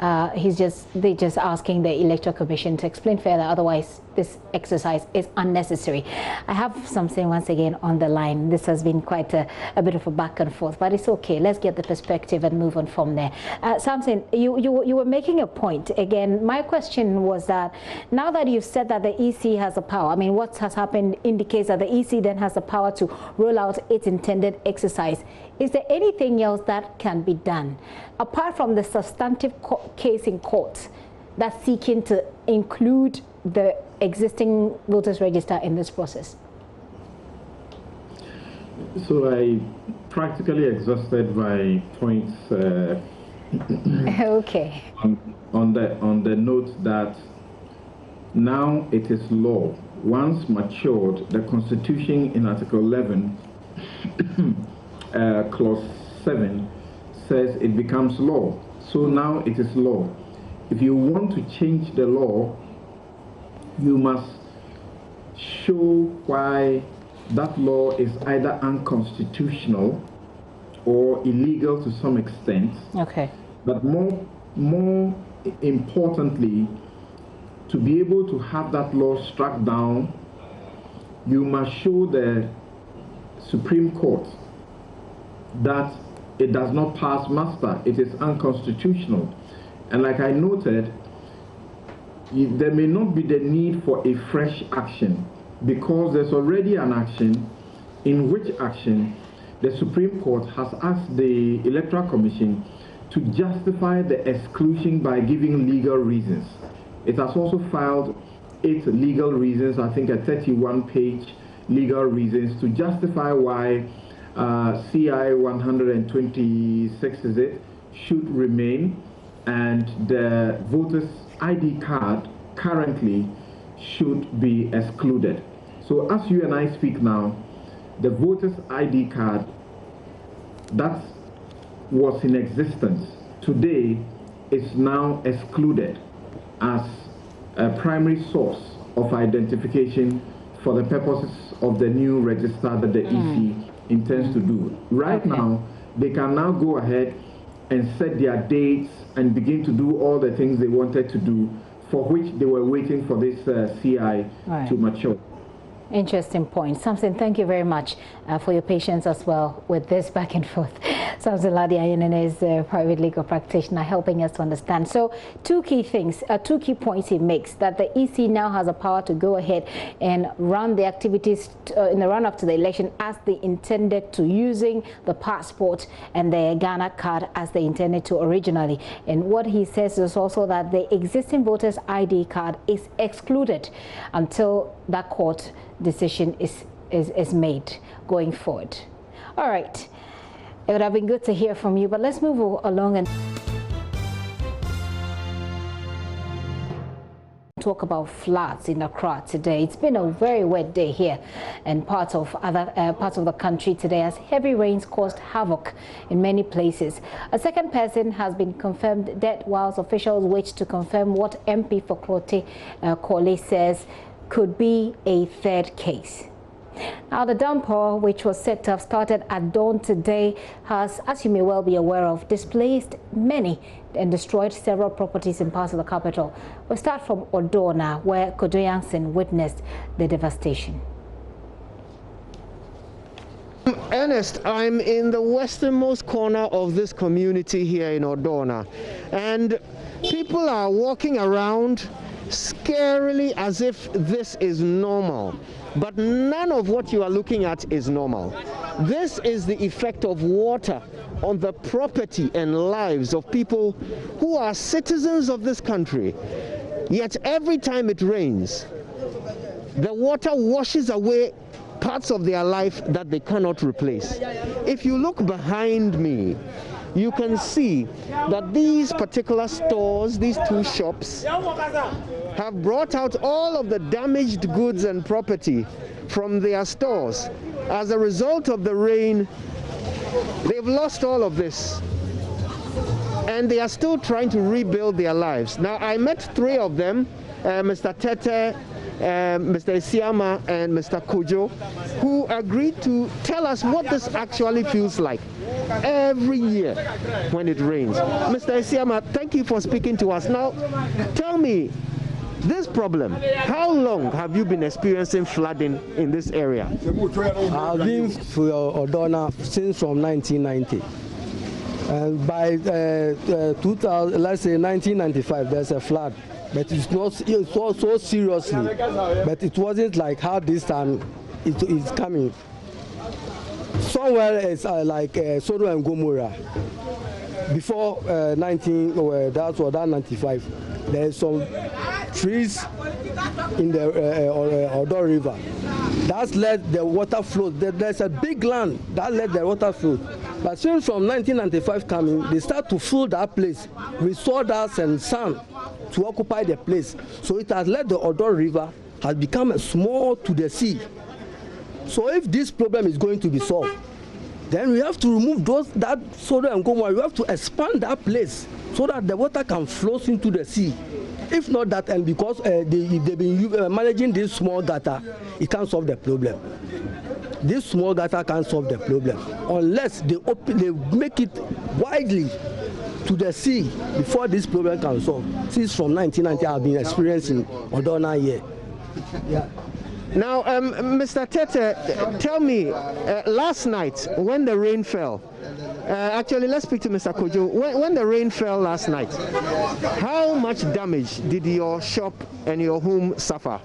they're just asking the Electoral Commission to explain further. Otherwise, this exercise is unnecessary. I have something once again on the line. This has been quite a bit of a back and forth, but it's okay. Let's get the perspective and move on from there. Samson, you were making a point. Again, my question was that now that you've said that the EC has the power, I mean, what has happened indicates that the EC then has the power to roll out its intended exercise. Is there anything else that can be done, apart from the substantive case in court, that's seeking to include the existing voters register in this process? So I practically exhausted my points. Okay. On the note that now it is law. Once matured, the Constitution in Article 11, Clause 7, says it becomes law. So now it is law. If you want to change the law, you must show why that law is either unconstitutional or illegal to some extent. Okay. But more importantly, to be able to have that law struck down, you must show the Supreme Court that it does not pass muster, it is unconstitutional. And like I noted, there may not be the need for a fresh action because there's already an action, in which action the Supreme Court has asked the Electoral Commission to justify the exclusion by giving legal reasons. It has also filed 8 legal reasons, I think a 31-page legal reasons to justify why CI 126 is it should remain, and the voters ID card currently should be excluded. So as you and I speak now, the voters ID card that was in existence today is now excluded. as a primary source of identification for the purposes of the new register that the EC intends to do. Right now, they can now go ahead and set their dates and begin to do all the things they wanted to do, for which they were waiting for this CI to mature. Interesting point. Samson, thank you very much for your patience as well with this back and forth. Samson Ladiayen is a private legal practitioner helping us to understand. So two key points he makes: that the EC now has a power to go ahead and run the activities in the run-up to the election as they intended to, using the passport and the Ghana card as they intended to originally. And what he says is also that the existing voters' ID card is excluded until that court decision is made going forward. All right, it would have been good to hear from you, but let's move along and talk about floods in Accra today. It's been a very wet day here and parts of the country today, as heavy rains caused havoc in many places. A second person has been confirmed dead, whilst officials wait to confirm what MP for Klote Kole says could be a third case. Now, the downpour, which was set to have started at dawn today, has, as you may well be aware of, displaced many and destroyed several properties in parts of the capital. We'll start from Odona, where Kojo Yansen witnessed the devastation. Ernest, I'm in the westernmost corner of this community here in Odona, and people are walking around scarily as if this is normal. But none of what you are looking at is normal. This is the effect of water on the property and lives of people who are citizens of this country. Yet every time it rains, the water washes away parts of their life that they cannot replace. If you look behind me, you can see that these particular stores, these two shops, have brought out all of the damaged goods and property from their stores. As a result of the rain, they've lost all of this, and they are still trying to rebuild their lives. Now, I met three of them, Mr. Tete, Mr. Isiama, and Mr. Kojo, who agreed to tell us what this actually feels like every year when it rains. Mr. Isiama, thank you for speaking to us. Now, tell me, this problem, how long have you been experiencing flooding in this area? I've been for Odona since from 1990. And by 2000, let's say 1995, there's a flood. But it's not so seriously. But it wasn't like how this time it is coming. Somewhere it's like Sodom and Gomorrah. Before that was 95, there's some trees in the Odo River. That's let the water flow. There's a big land that let the water flow. But since from 1995 coming, they start to fill that place with sawdust and sand to occupy the place. So it has led the Odo River has become small to the sea. So if this problem is going to be solved, then we have to remove that Sodom and Gomorrah. We have to expand that place so that the water can flow into the sea. If not that, and because they've been managing this small gutter, it can't solve the problem. This small gutter can't solve the problem unless they make it widely to the sea before this problem can solve. Since from 1990, I've been experiencing Odona here. Yeah. Now, Mr. Tete, tell me, last night when the rain fell, actually let's speak to Mr. Kojo. When the rain fell last night, how much damage did your shop and your home suffer?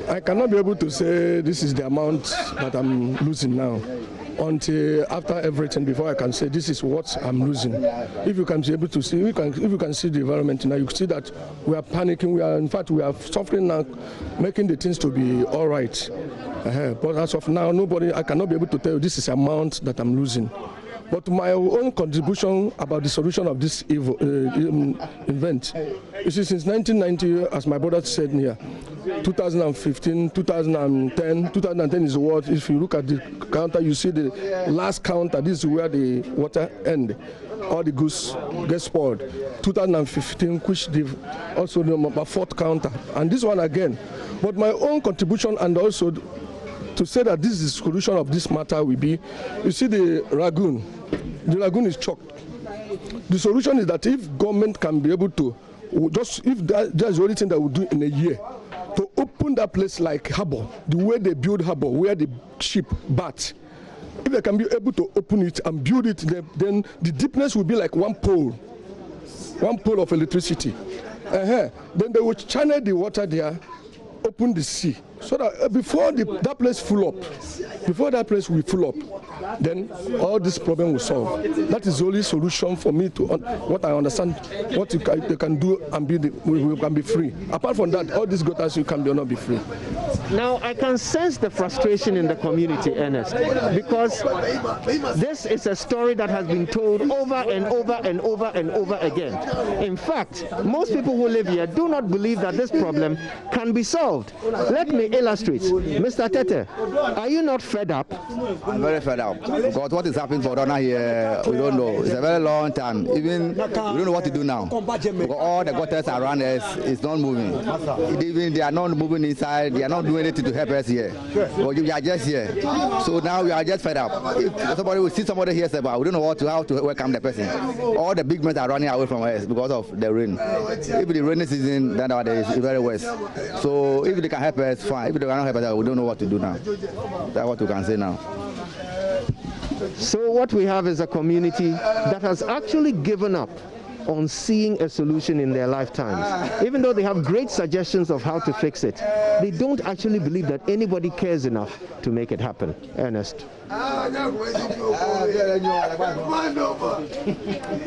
I cannot be able to say this is the amount that I'm losing now until after everything, before I can say this is what I'm losing. If you can be able to see, if you can see the environment now, you can see that we are panicking. In fact, we are suffering now, making the things to be all right. But as of now, I cannot be able to tell you this is the amount that I'm losing. But my own contribution about the solution of this event, you see, since 1990, as my brother said here, 2015, 2010. 2010 is what, if you look at the counter, you see the last counter, this is where the water ends. All the goods get spoiled. 2015, which they've also the fourth counter. And this one again. But my own contribution, and also to say that this is the solution of this matter will be, you see the lagoon. The lagoon is choked. The solution is that if government can be able to, just if that's the only thing that we do in a year, to open that place like harbor, the way they build harbor, where the ship bat. If they can be able to open it and build it, then the deepness will be like one pole of electricity. Then they will channel the water there, open the sea, so that before that place full up, then all this problem will solve. That is the only solution for me to what I understand. What they can do and we can be free. Apart from that, all these gutters you can not be free. Now I can sense the frustration in the community, Ernest, because this is a story that has been told over and over and over and over again. In fact, most people who live here do not believe that this problem can be solved. Let me illustrate. Mr. Tete, are you not fed up? I'm very fed up because what is happening for Donna here, we don't know. It's a very long time. Even we don't know what to do now. Because all the gutters around us is not moving. Even they are not moving inside. They are not doing anything to help us here. But we are just here. So now we are just fed up. If somebody will see somebody here, we don't know how to welcome the person. All the big men are running away from us because of the rain. If the rainy season, then nowadays it's very worse. So if they can help us, fine. If they cannot help us, we don't know what to do now. That's what we can say now. So what we have is a community that has actually given up on seeing a solution in their lifetimes. Even though they have great suggestions of how to fix it, they don't actually believe that anybody cares enough to make it happen. Ernest.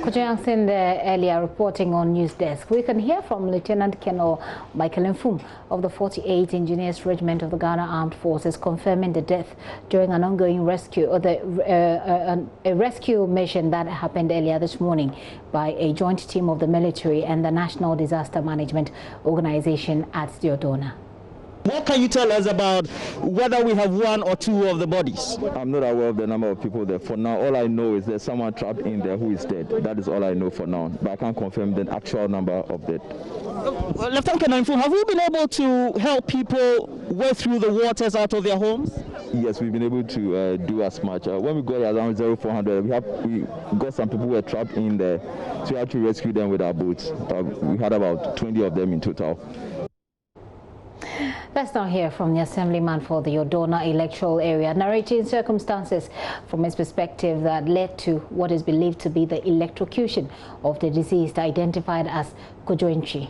Kojoyangsen there earlier reporting on News Desk. We can hear from Lieutenant Colonel Michael Mfum of the 48th Engineers Regiment of the Ghana Armed Forces confirming the death during an ongoing rescue, or a rescue mission that happened earlier this morning by a joint team of the military and the National Disaster Management Organization at Diodona. What can you tell us about whether we have one or two of the bodies? I'm not aware of the number of people there. For now, all I know is there's someone trapped in there who is dead. That is all I know for now. But I can't confirm the actual number of dead. Lieutenant Colonel, have we been able to help people wade through the waters out of their homes? Yes, we've been able to do as much. When we got around 0400, we got some people who were trapped in there. So we had to rescue them with our boats. We had about 20 of them in total. Let's now hear from the Assemblyman for the Yodona electoral area, narrating circumstances from his perspective that led to what is believed to be the electrocution of the deceased, identified as Kojoinchi.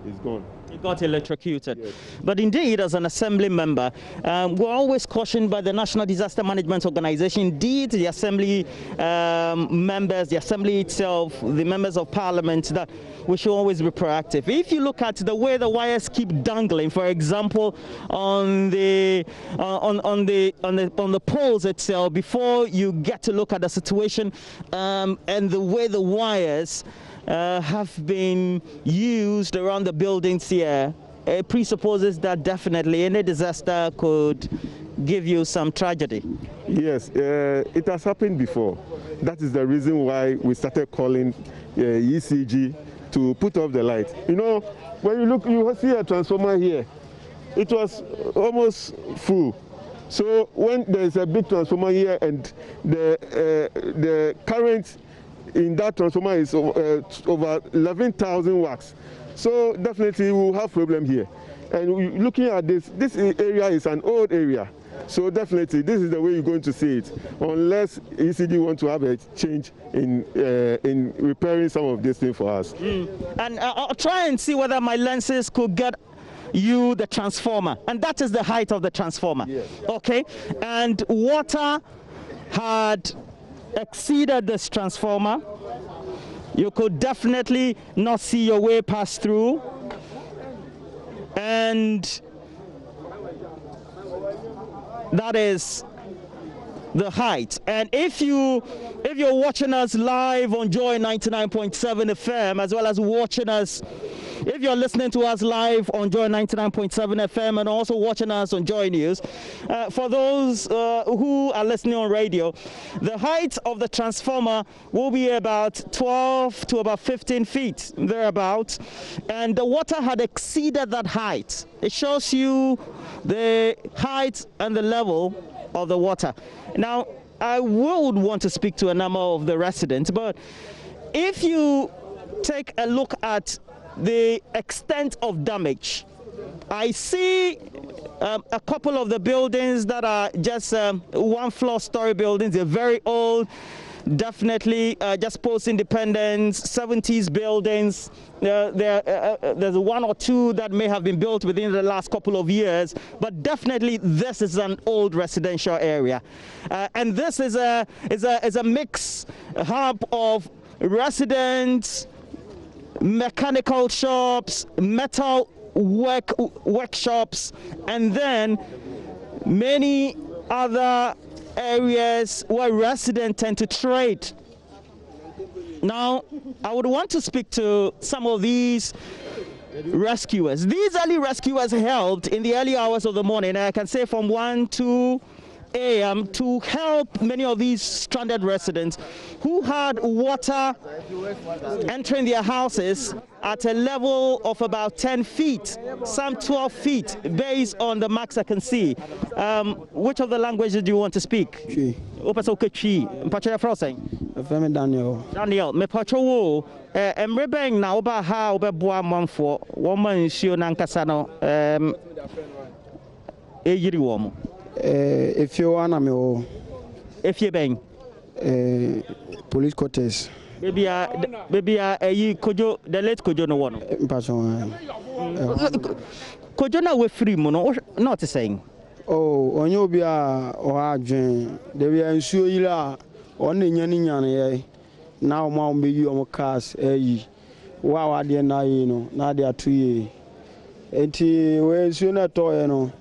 He's gone. He got electrocuted. Yes. But indeed, as an assembly member, we're always cautioned by the National Disaster Management Organization, indeed the assembly members, the assembly itself, the members of parliament, that we should always be proactive. If you look at the way the wires keep dangling, for example, on the poles itself, before you get to look at the situation and the way the wires have been used around the buildings here, it presupposes that definitely any disaster could give you some tragedy. Yes, it has happened before. That is the reason why we started calling ECG to put off the light. You know, when you look, you see a transformer here. It was almost full. So when there is a big transformer here and the current in that transformer is over 11,000 watts. So definitely we'll have problem here. And looking at this area is an old area. So definitely this is the way you're going to see it, unless ECD want to have a change in repairing some of these things for us. And I'll try and see whether my lenses could get you the transformer. And that is the height of the transformer. Yes. Okay. And water had exceeded this transformer. You could definitely not see your way past through, and that is the height. And if you're watching us live on Joy 99.7 FM, as well as watching us If you're listening to us live on Joy 99.7 FM and also watching us on Joy News, for those who are listening on radio, the height of the transformer will be about 12 to about 15 feet, thereabouts, and the water had exceeded that height. It shows you the height and the level of the water. Now, I would want to speak to a number of the residents, but if you take a look at the extent of damage, I see a couple of the buildings that are just one-floor story buildings. They're very old, definitely just post-independence, 70s buildings. There's one or two that may have been built within the last couple of years, but definitely this is an old residential area. And this is a mix hub of residents, mechanical shops, metal workshops, and then many other areas where residents tend to trade. Now, I would want to speak to some of these rescuers. These early rescuers helped in the early hours of the morning, I can say from 1 to a.m. to help many of these stranded residents who had water entering their houses at a level of about 10 feet, some 12 feet, based on the marks I can see. Which of the languages do you want to speak? Daniel. Daniel, me patrol emrebeng na oba ha obeboa manfo woman nsuo nankasa no eyiri wo mo. If you want me, if you bang, police quarters. Maybe you kojo the late kojo no one. Kojo na we free mono not saying. Oh, on you be a or adjoin. They will ensure you are on the yan now. Mom be you on cars. Wow, I didn't know. Now they are 2 years. Eti we sooner toy no.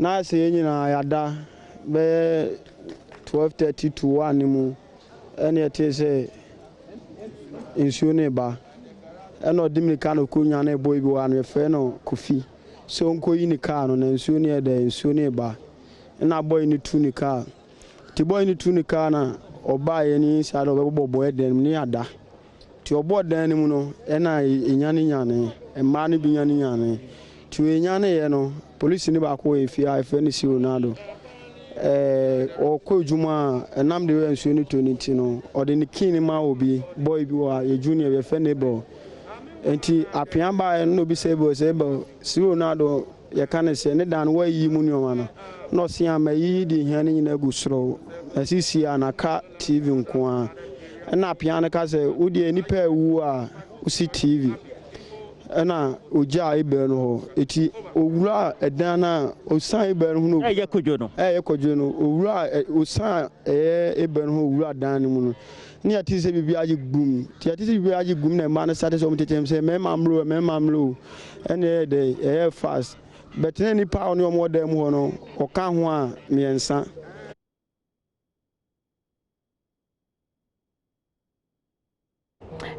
Na say nyina yada be 12:30 to 1 mu ene ete say insuo ne ba ene odimika no konya na boy bi wa no fe no kofi so nko yi ni car no na insuo ne da insuo ne ba na boy ni tu ni car ti boy ni tu ni car na oba ye ni sa do be bobo eden ni ada ti obo dan ni mu no ena enyane ma ne bi nyane ti we nyane ye no police ni ba ko efia FNC Ronaldo o ko juma enam de ensuo ni toniti no o de ni kin ma obi boy bi wa ye junior ye fenable enti apia ba no bi sebo si Ronaldo ye kan se ne dan wa yi mu nyoma no no se ama yi di hia ni na gu soro asisi anaka TV nko a na apia na ka se udi ni pa wu a usi TV ena oja ibe no ho eti owura edan na osan ibe no no kojo no owura osan ibe no ho owura dan ni mu no ni ati se bibi aji gbum ti ati se bibi aji gbum na ma na sate so mtetem se me mamro ene de fast but ni pa oni omo dem ho no oka ho a miensa.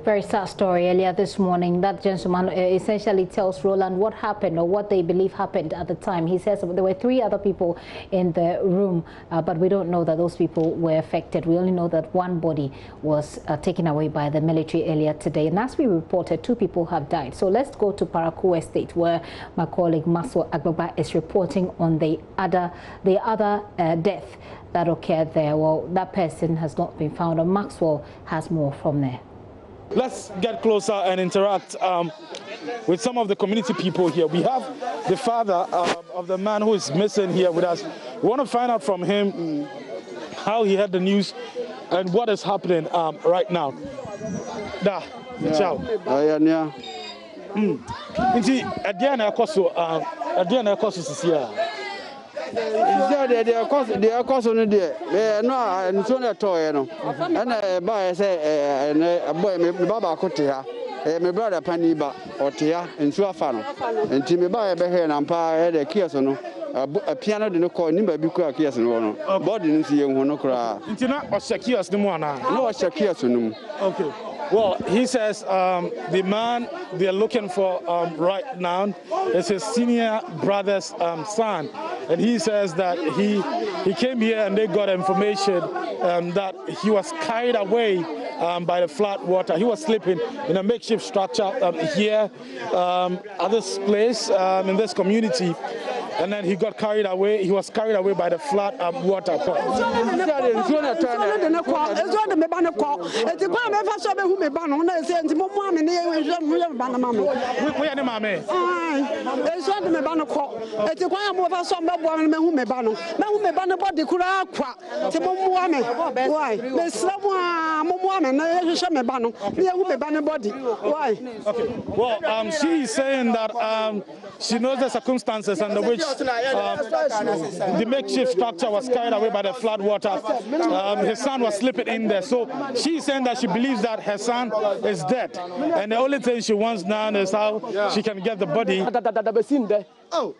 Very sad story earlier this morning. That gentleman essentially tells Roland what happened or what they believe happened at the time. He says there were 3 other people in the room, but we don't know that those people were affected. We only know that one body was taken away by the military earlier today. And as we reported, 2 people have died. So let's go to Parakou Estate, where my colleague Maswa Agbaba is reporting on the other death that occurred there. Well, that person has not been found, and Maxwell has more from there. Let's get closer and interact with some of the community people here. We have the father of the man who is missing here with us. We want to find out from him how he heard the news and what is happening right now. Ciao. Inti adiana akoso sisia. The cost on the no, and so a toy, no, and by say, boy, my Baba Cotia, my brother Paniba, or Tia, and Suafano, and Timmy by a bear and pie, a kiasono, a piano didn't call him by Buka Kiasono, body didn't see him, no cry. Intina or Shakias, the one, no Shakiasono. Okay. Well, he says the man they're looking for right now is his senior brother's son. And he says that he came here and they got information that he was carried away by the flood water. He was sleeping in a makeshift structure here at this place in this community. And then he got carried away. He was carried away by the flood water. Well, she is saying that she knows the circumstances under which the makeshift structure was carried away by the flood water. His son was sleeping in there. So she's saying that she believes that her son is dead. And the only thing she wants now is how she can get the body. Oh.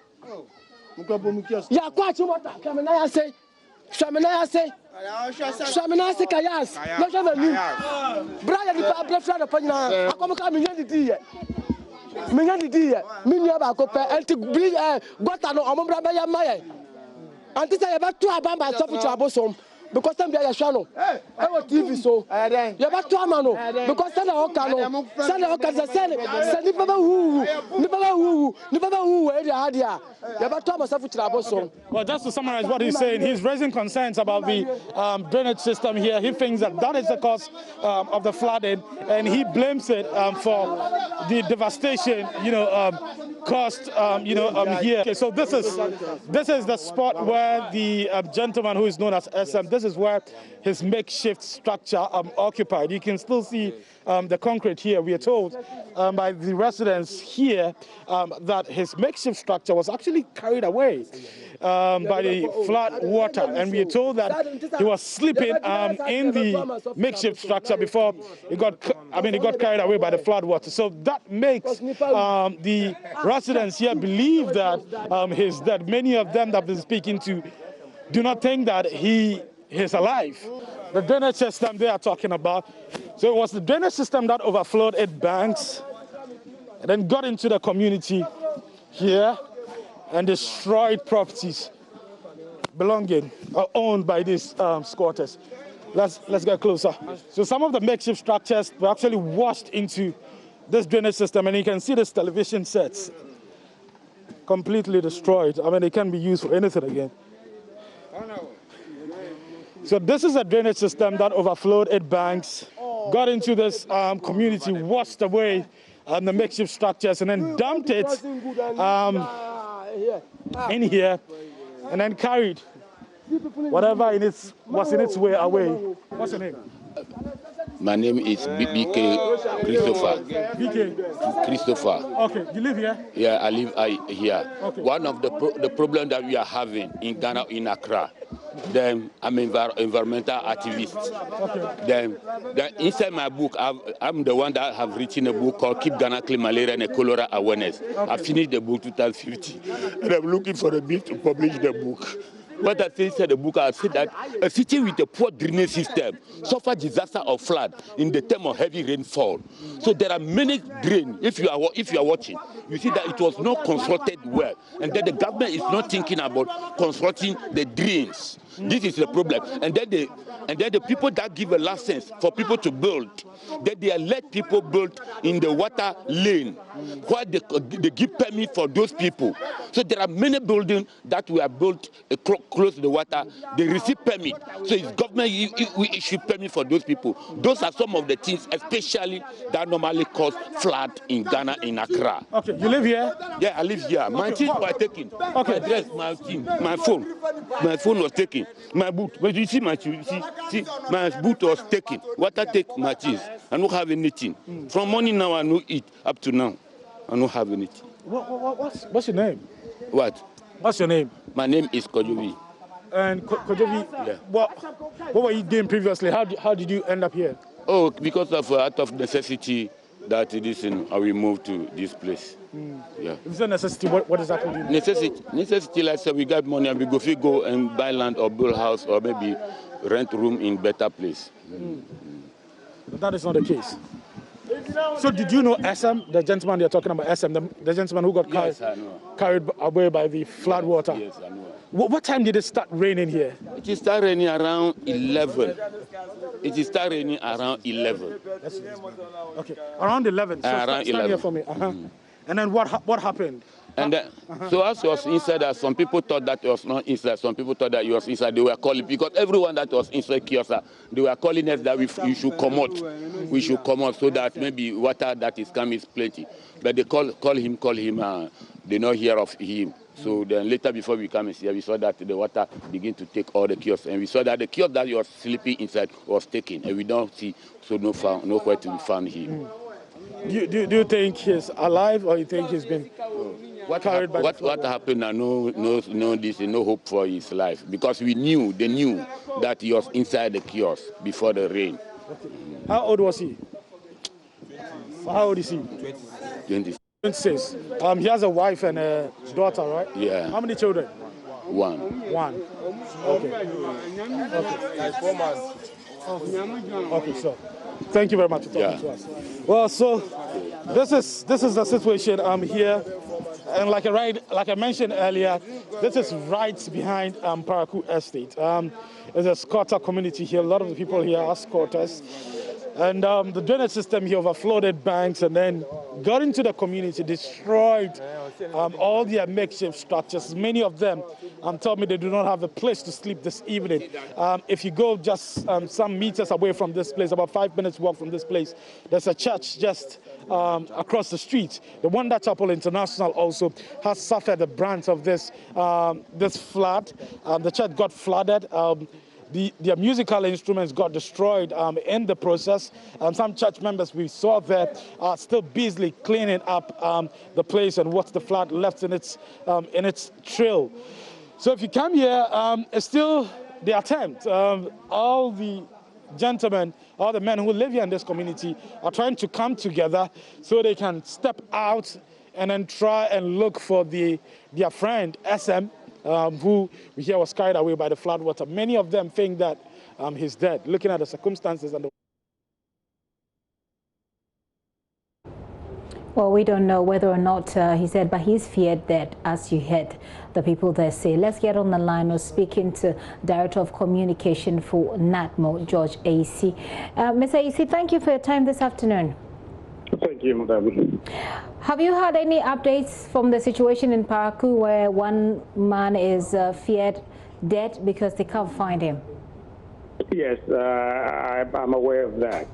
because them there shano ewo TV so you better amano because send all cano send ni baba hu area hadia you better myself to so. Well, just to summarize what he's saying, he's raising concerns about the drainage system here. He thinks that is the cause of the flooding, and he blames it for the devastation, caused, here. Okay, so this is the spot where the gentleman who is known as SM, this is where his makeshift structure occupied. You can still see the concrete here. We are told by the residents here that his makeshift structure was actually carried away by the flood water, and we are told that he was sleeping in the makeshift structure before he got carried away by the flood water. So that makes the residents here believe that he's dead. Many of them that I've been speaking to do not think that he is alive. The drainage system they are talking about, so it was the drainage system that overflowed 8 banks and then got into the community here and destroyed properties belonging or owned by these squatters. Let's get closer. So some of the makeshift structures were actually washed into this drainage system, and you can see this television sets completely destroyed. I mean, they can't be used for anything again. So this is a drainage system that overflowed 8 banks, got into this community, washed away the makeshift structures, and then dumped it in here, and then carried whatever was in its way away. What's your name? My name is BK Christopher. BK? Christopher. Okay, you live here? Yeah, I live here. Okay. One of the problem that we are having in Ghana, in Accra, then I'm an environmental activist. Okay. Then inside my book, I'm the one that have written a book called Keep Ghana Clean, Malaria and Cholera Awareness. Okay. I finished the book 2050, and I'm looking for a bill to publish the book. What I said in the book, I said that a city with a poor drainage system suffer disaster of flood in the time of heavy rainfall. So there are many drains. If you are watching, you see that it was not constructed well, and that the government is not thinking about constructing the drains. This is the problem. And then the people that give a license for people to build, that they let people build in the water lane, where they give permit for those people. So there are many buildings that were built close to the water. They receive permit. So it's government we issue permit for those people. Those are some of the things, especially that normally cause flood in Ghana, in Accra. Okay, you live here? Yeah, I live here. My things were taken. Okay. My dress, my phone was taken. My boot, but you see my shoes, see, my boot was taken. Water take my cheese. I don't have anything. From morning now, I don't eat. Up to now, I don't have anything. What's your name? What? What's your name? My name is Kojovi. And Kojovi, yeah. What were you doing previously? How did you end up here? Oh, because of out of necessity that I will move to this place. Yeah. If it's a necessity, what is that to do? Necessity, like say we got money and we go and buy land or build house or maybe rent room in better place. But that is not the case. So did you know SM, the gentleman you're talking about, SM, the gentleman who got carried away by the flood water? Yes, I know. What time did it start raining here? It started raining around 11. It started raining around 11. Okay, around 11. So Around stand 11. here for me. And then what happened? And then, so as was inside, some people thought that it was not inside. Some people thought that it was inside. They were calling, because everyone that was inside kiosk, they were calling us that you should come out. We should come out so that maybe water that is coming is plenty. But they call him. They not hear of him. So then later, before we come here, we saw that the water begin to take all the kiosks, and we saw that the kiosk that was sleeping inside was taken, and we don't see, so nowhere to be found him. Do you think he's alive, or you think he's been carried by what happened? No hope for his life, because they knew that he was inside the kiosk before the rain. Okay. How old was he? How old is he? 20. 26. He has a wife and a daughter, right? Yeah. How many children? One. Okay. 4 months. Okay, so thank you very much for talking to us. Well, so this is the situation here, and like I mentioned earlier, this is right behind Parakou Estate. There's a squatter community here. A lot of the people here are squatters. And the drainage system here overflowed banks and then got into the community, destroyed all their makeshift structures. Many of them told me they do not have a place to sleep this evening. If you go just some meters away from this place, about 5 minutes walk from this place, there's a church just across the street. The Wonder Chapel International also has suffered the brunt of this flood. The church got flooded. Their musical instruments got destroyed in the process. Some church members we saw there are still busily cleaning up the place and what the flood left in its trail. So if you come here, it's still the attempt. All the gentlemen, all the men who live here in this community are trying to come together so they can step out and then try and look for their friend, SM, who we hear was carried away by the floodwater. Many of them think that he's dead, looking at the circumstances and the... Well, we don't know whether or not he's dead, but he's feared dead, as you heard the people there say. Let's get on the line of speaking to Director of Communication for NADMO, George A.C. Mr. A.C., thank you for your time this afternoon. Thank you, Madam. Have you had any updates from the situation in Parakou where one man is feared dead because they can't find him? Yes, I'm aware of that.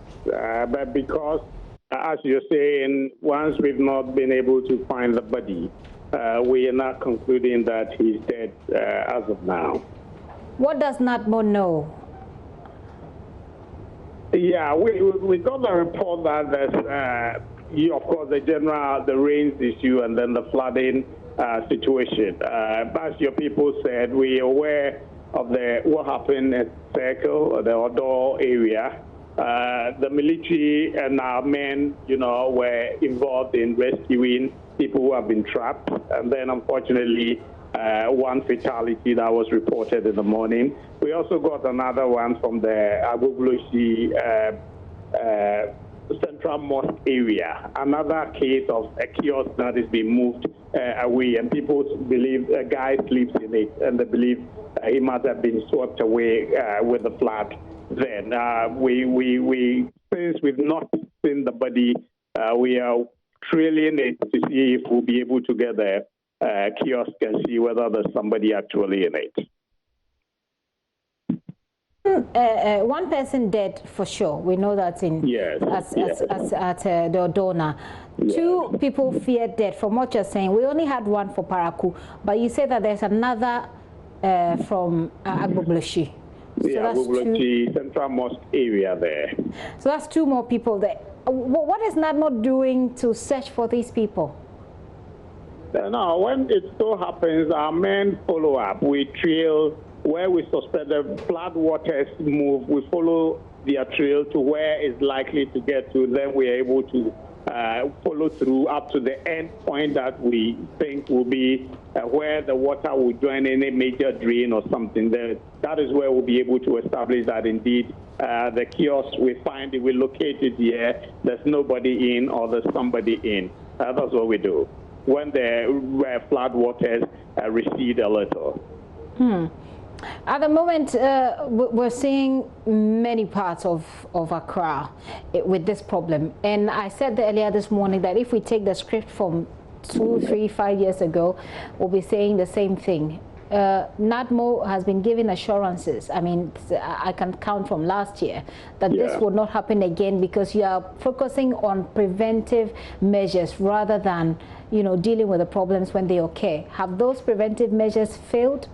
But because, as you're saying, once we've not been able to find the body, we are not concluding that he's dead as of now. What does NADMO know? Yeah, we got the report that there's, of course, the rains issue and then the flooding situation. As your people said, we are aware of what happened at Circle, the Odo area. The military and our men, were involved in rescuing people who have been trapped. And then, unfortunately, one fatality that was reported in the morning. We also got another one from the Agbogblosi Central Mosque area. Another case of a kiosk that is being moved away, and people believe a guy sleeps in it, and they believe he must have been swept away with the flood. Then since we've not seen the body, we are trailing it to see if we'll be able to get there. Kiosk and see whether there's somebody actually in it. One person dead for sure. We know that at the Odona. Yes. 2 people feared dead. From what you're saying, we only had one for Parakou, but you say that there's another from Agbogblosi. So Agbogblosi Central Mosque area there. So that's 2 more people there. What is NADMO doing to search for these people? No, when it so happens, our men follow up. We trail where we suspect the flood waters move. We follow their trail to where it's likely to get to, then we are able to follow through up to the end point that we think will be where the water will join any major drain or something. That is where we'll be able to establish that indeed the kiosk we find, if we locate it here, there's nobody in or there's somebody in. That's what we do when the flood waters recede a little. At the moment, we're seeing many parts of Accra with this problem. And I said earlier this morning that if we take the script from 2, 3, 5 years ago, we'll be saying the same thing. NADMO has been giving assurances. I mean, I can count from last year that this will not happen again because you are focusing on preventive measures rather than, you know, dealing with the problems when they occur. Have those preventive measures failed?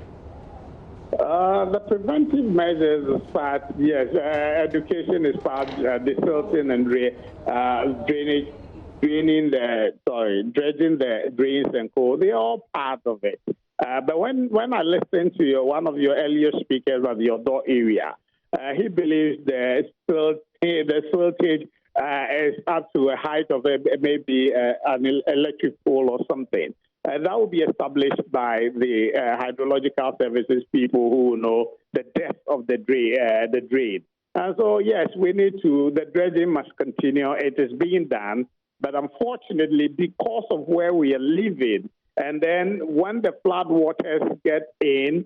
The preventive measures is part, yes. Education is part, desilting and dredging the drains and coal. They're all part of it. But when I listened to one of your earlier speakers at the Odo area, he believes the siltage is up to a height of maybe an electric pole or something. That will be established by the hydrological services people who know the depth of the drain. And so, yes, the dredging must continue. It is being done. But unfortunately, because of where we are living, and then when the flood waters get in,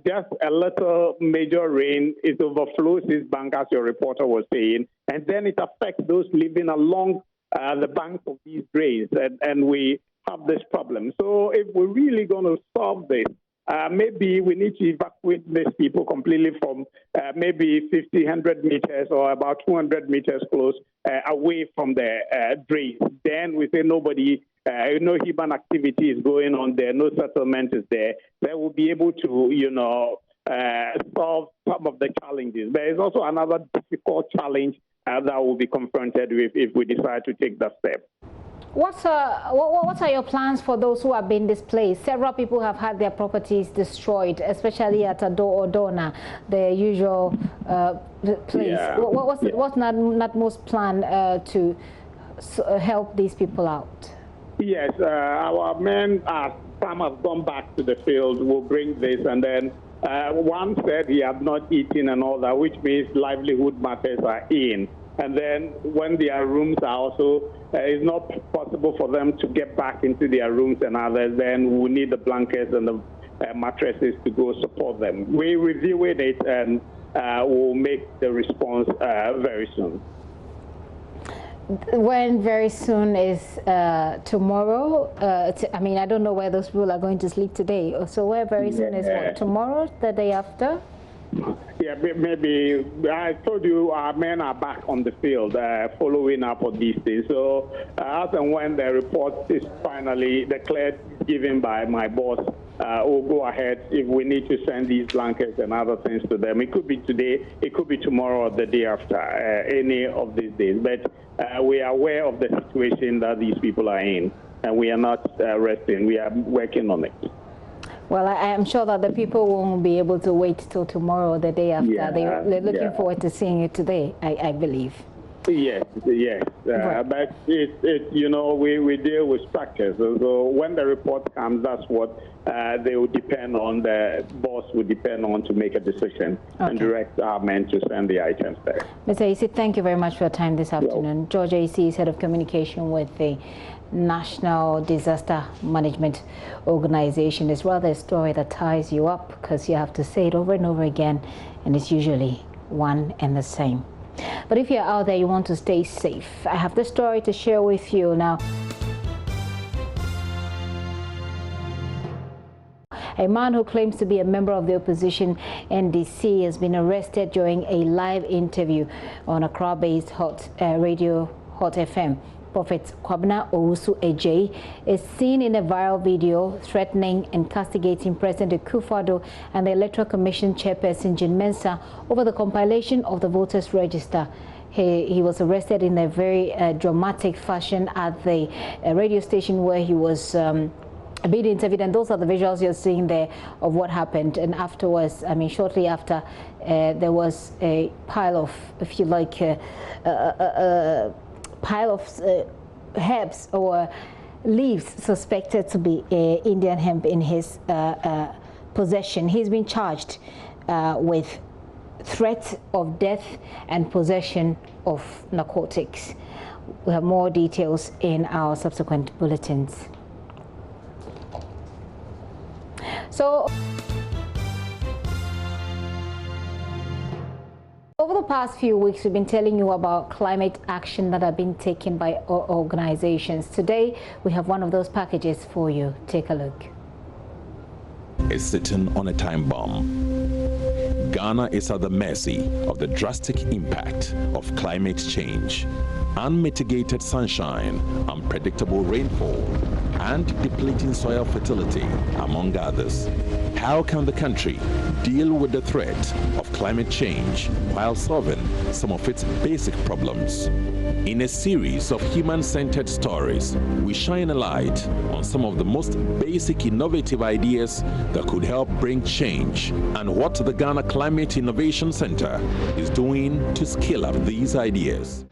just a little major rain, it overflows this bank, as your reporter was saying, and then it affects those living along the banks of these drains, and we have this problem. So if we're really going to solve this, maybe we need to evacuate these people completely from maybe 50, 100 meters or about 200 meters close away from the drains. Then we say nobody, no human activity is going on there, no settlement is there. They will be able to, solve some of the challenges. There is also another difficult challenge that will be confronted with if we decide to take that step. What are your plans for those who have been displaced? Several people have had their properties destroyed, especially at Odona, the usual place. Yeah. What's NADMO's plan to help these people out? Yes, our men, some have gone back to the field, will bring this, and then one said he had not eaten and all that, which means livelihood matters are in. And then when their rooms are also, it's not possible for them to get back into their rooms and others, then we need the blankets and the mattresses to go support them. We're reviewing it and we'll make the response very soon. When very soon is tomorrow? I mean, I don't know where those people are going to sleep today. So where very soon is what? Tomorrow, the day after? Yeah, maybe. I told you our men are back on the field following up on these things. So as and when the report is finally declared, given by my boss, we'll go ahead if we need to send these blankets and other things to them. It could be today, it could be tomorrow or the day after, any of these days. But we are aware of the situation that these people are in, and we are not resting. We are working on it. Well, I am sure that the people won't be able to wait till tomorrow or the day after. Yeah, they're looking forward to seeing it today, I believe. Yes. But we deal with structures. So when the report comes, that's what they will depend on. The boss will depend on to make a decision and direct our men to send the items there. Mr. Isi, thank you very much for your time this afternoon. George Isi is Head of Communication with the National Disaster Management Organization. It's rather a story that ties you up because you have to say it over and over again, and it's usually one and the same. But if you're out there, you want to stay safe, I have this story to share with you now. A man who claims to be a member of the opposition NDC has been arrested during a live interview on Accra-based radio Hot FM. Prophet Kwabena Owusu Ejei is seen in a viral video threatening and castigating President Akufo-Addo and the Electoral Commission chairperson Jean Mensa over the compilation of the voters' register. He was arrested in a very dramatic fashion at the radio station where he was being interviewed, and those are the visuals you're seeing there of what happened. And afterwards, I mean, shortly after, there was a pile of, if you like, pile of herbs or leaves suspected to be Indian hemp in his possession. He's been charged with threat of death and possession of narcotics. We have more details in our subsequent bulletins. So, over the past few weeks, we've been telling you about climate action that have been taken by organizations. Today, we have one of those packages for you. Take a look. Is sitting on a time bomb. Ghana is at the mercy of the drastic impact of climate change. Unmitigated sunshine, unpredictable rainfall, and depleting soil fertility, among others. How can the country deal with the threat of climate change while solving some of its basic problems? In a series of human-centered stories, we shine a light on some of the most basic innovative ideas that could help bring change and what the Ghana Climate Innovation Center is doing to scale up these ideas.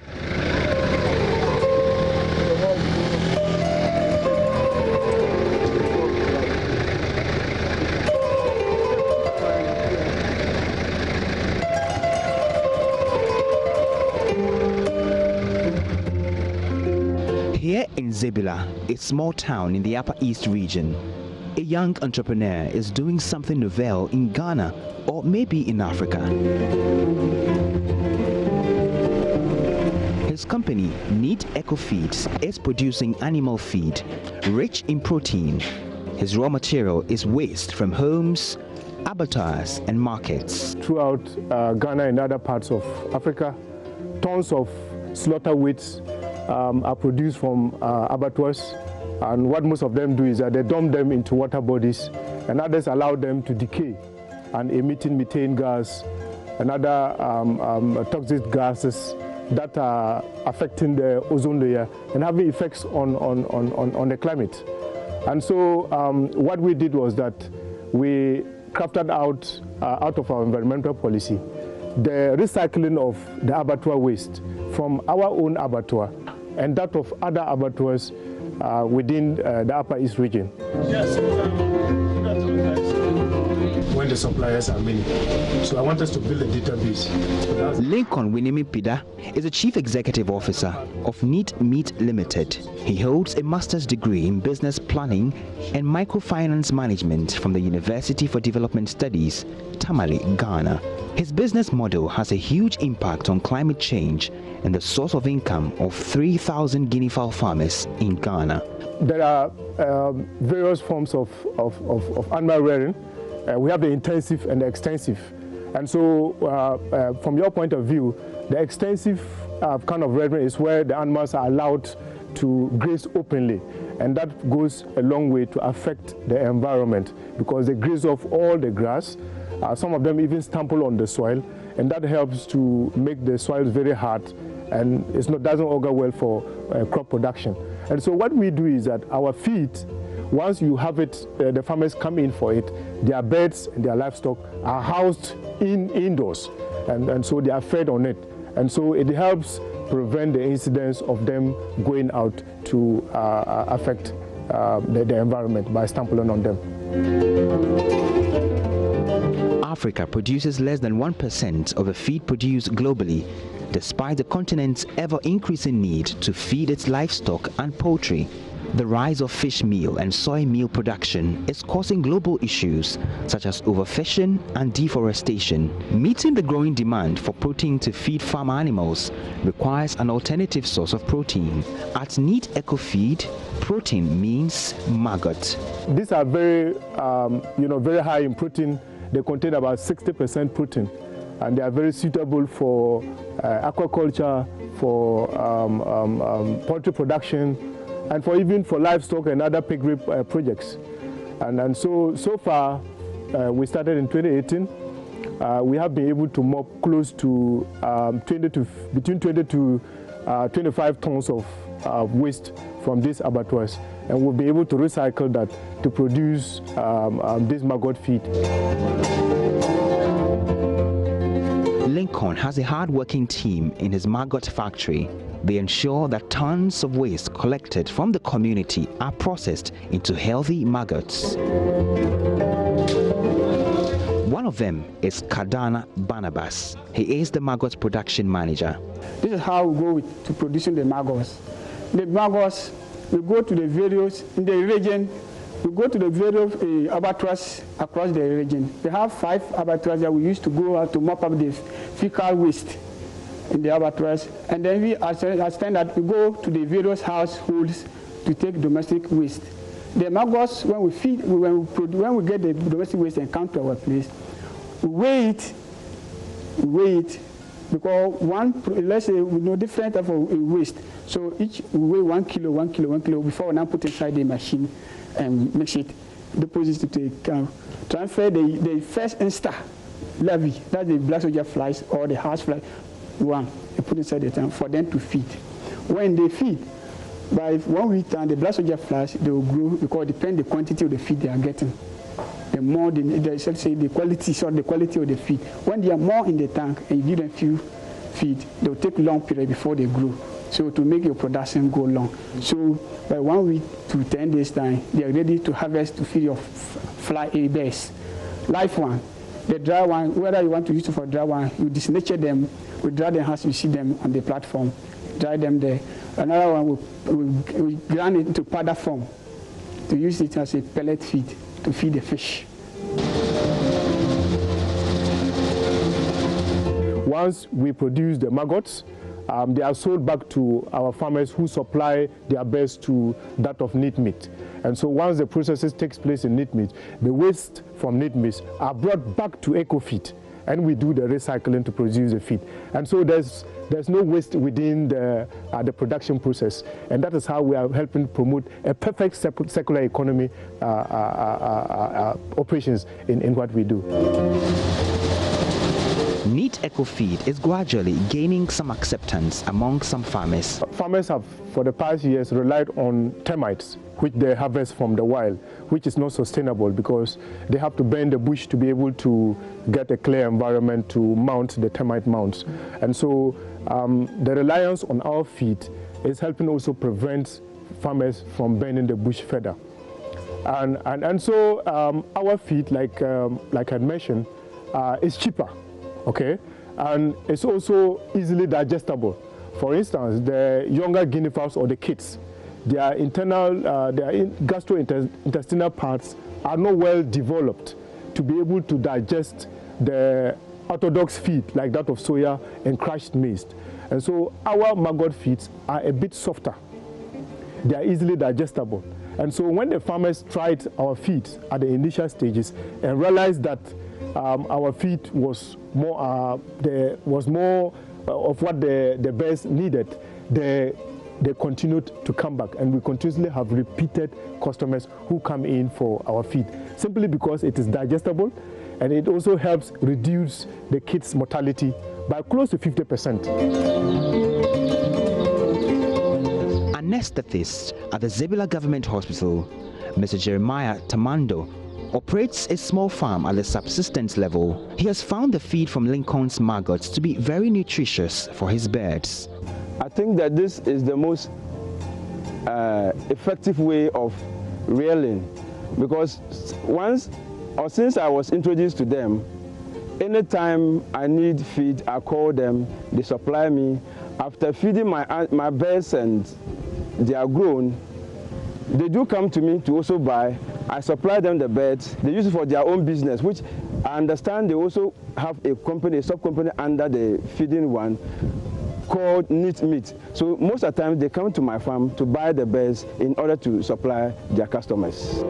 Here in Zebula, a small town in the Upper East region, a young entrepreneur is doing something novel in Ghana or maybe in Africa. His company, Neat Eco Feeds, is producing animal feed rich in protein. His raw material is waste from homes, abattoirs and markets. Throughout Ghana and other parts of Africa, tons of slaughter weights are produced from abattoirs, and what most of them do is that they dump them into water bodies, and others allow them to decay and emitting methane gas and other toxic gases that are affecting the ozone layer and having effects on the climate. And so what we did was that we crafted out of our environmental policy the recycling of the abattoir waste from our own abattoir and that of other abattoirs within the Upper East region. Yes, when the suppliers are many. So I want us to build a database. Lincoln Winimi Pida is the Chief Executive Officer of Neat Meat Limited. He holds a master's degree in business planning and microfinance management from the University for Development Studies, Tamale, Ghana. His business model has a huge impact on climate change and the source of income of 3,000 guinea fowl farmers in Ghana. There are various forms of animal rearing. We have the intensive and the extensive. And so from your point of view, the extensive kind of rearing is where the animals are allowed to graze openly. And that goes a long way to affect the environment because they graze off all the grass. Some of them even stumble on the soil, and that helps to make the soil very hard, and doesn't augur well for crop production. And so what we do is that our feed, once you have it, the farmers come in for it, their birds and their livestock are housed indoors, and so they are fed on it. And so it helps prevent the incidence of them going out to affect the environment by stumbling on them. Africa produces less than 1% of the feed produced globally, despite the continent's ever-increasing need to feed its livestock and poultry. The rise of fish meal and soy meal production is causing global issues such as overfishing and deforestation. Meeting the growing demand for protein to feed farm animals requires an alternative source of protein. At Neat Eco Feed, protein means maggot. These are very, very high in protein. They contain about 60% protein, and they are very suitable for aquaculture, for poultry production, and even for livestock and other piggery projects. And so far, we started in 2018. We have been able to mop close to between 20 to 25 tons of waste from these abattoirs, and we'll be able to recycle that to produce this maggot feed. Lincoln has a hard-working team in his maggot factory. They ensure that tons of waste collected from the community are processed into healthy maggots. One of them is Kadana Barnabas. He is the maggot production manager. This is how we go to producing the maggots. The maggots, we go to the various, in the region, we go to the various abattoirs across the region. They have 5 abattoirs that we used to go out to mop up the fecal waste in the abattoirs. And then we understand that we go to the various households to take domestic waste. The maggots, when we get the domestic waste and come to our place, we weigh it, because let's say we know different type of waste. So each we weigh 1 kilo, 1 kilo, 1 kilo before we now put inside the machine and mix it, deposit it to transfer the first insta levy, that's the black soldier flies or the house fly one, they put inside the tank for them to feed. When they feed, by 1 week time, the black soldier flies, they will grow because it depends the quantity of the feed they are getting. The more let's say the quality of the feed. When they are more in the tank and you give them few feed, they will take long period before they grow. So to make your production go long. So by 1 week to 10 days time, they are ready to harvest to feed your fly bears. Live one. The dry one, whether you want to use it for dry one, you denature them, we dry them as you see them on the platform, dry them there. Another one, we grind it into powder form to use it as a pellet feed to feed the fish. Once we produce the maggots, they are sold back to our farmers who supply their best to that of neat meat. And so once the processes takes place in neat meat, the waste from neat meat are brought back to eco-feed, and we do the recycling to produce the feed. And so there's no waste within the production process, and that is how we are helping promote a perfect circular economy operations in what we do. Neat eco-feed is gradually gaining some acceptance among some farmers. Farmers have, for the past years, relied on termites, which they harvest from the wild, which is not sustainable because they have to burn the bush to be able to get a clear environment to mount the termite mounds. And so the reliance on our feed is helping also prevent farmers from burning the bush further. And so our feed, like I mentioned, is cheaper. Okay, and it's also easily digestible. For instance, the younger guinea fowls or the kids, their gastrointestinal parts are not well developed to be able to digest the orthodox feed like that of soya and crushed maize. And so our maggot feeds are a bit softer. They are easily digestible. And so when the farmers tried our feeds at the initial stages and realized that our feed was more of what the bears needed, they continued to come back, and we continuously have repeated customers who come in for our feed simply because it is digestible, and it also helps reduce the kids' mortality by close to 50%. Anesthetist at the Zebula Government Hospital, Mr. Jeremiah Tamando, operates a small farm at the subsistence level. He has found the feed from Lincoln's maggots to be very nutritious for his birds. I think that this is the most effective way of rearing, because since I was introduced to them, anytime I need feed, I call them, they supply me. After feeding my birds and they are grown, they do come to me to also buy. I supply them the birds. They use it for their own business, which I understand they also have a company, a sub-company under the feeding one called Neat Meat. So most of the time they come to my farm to buy the birds in order to supply their customers.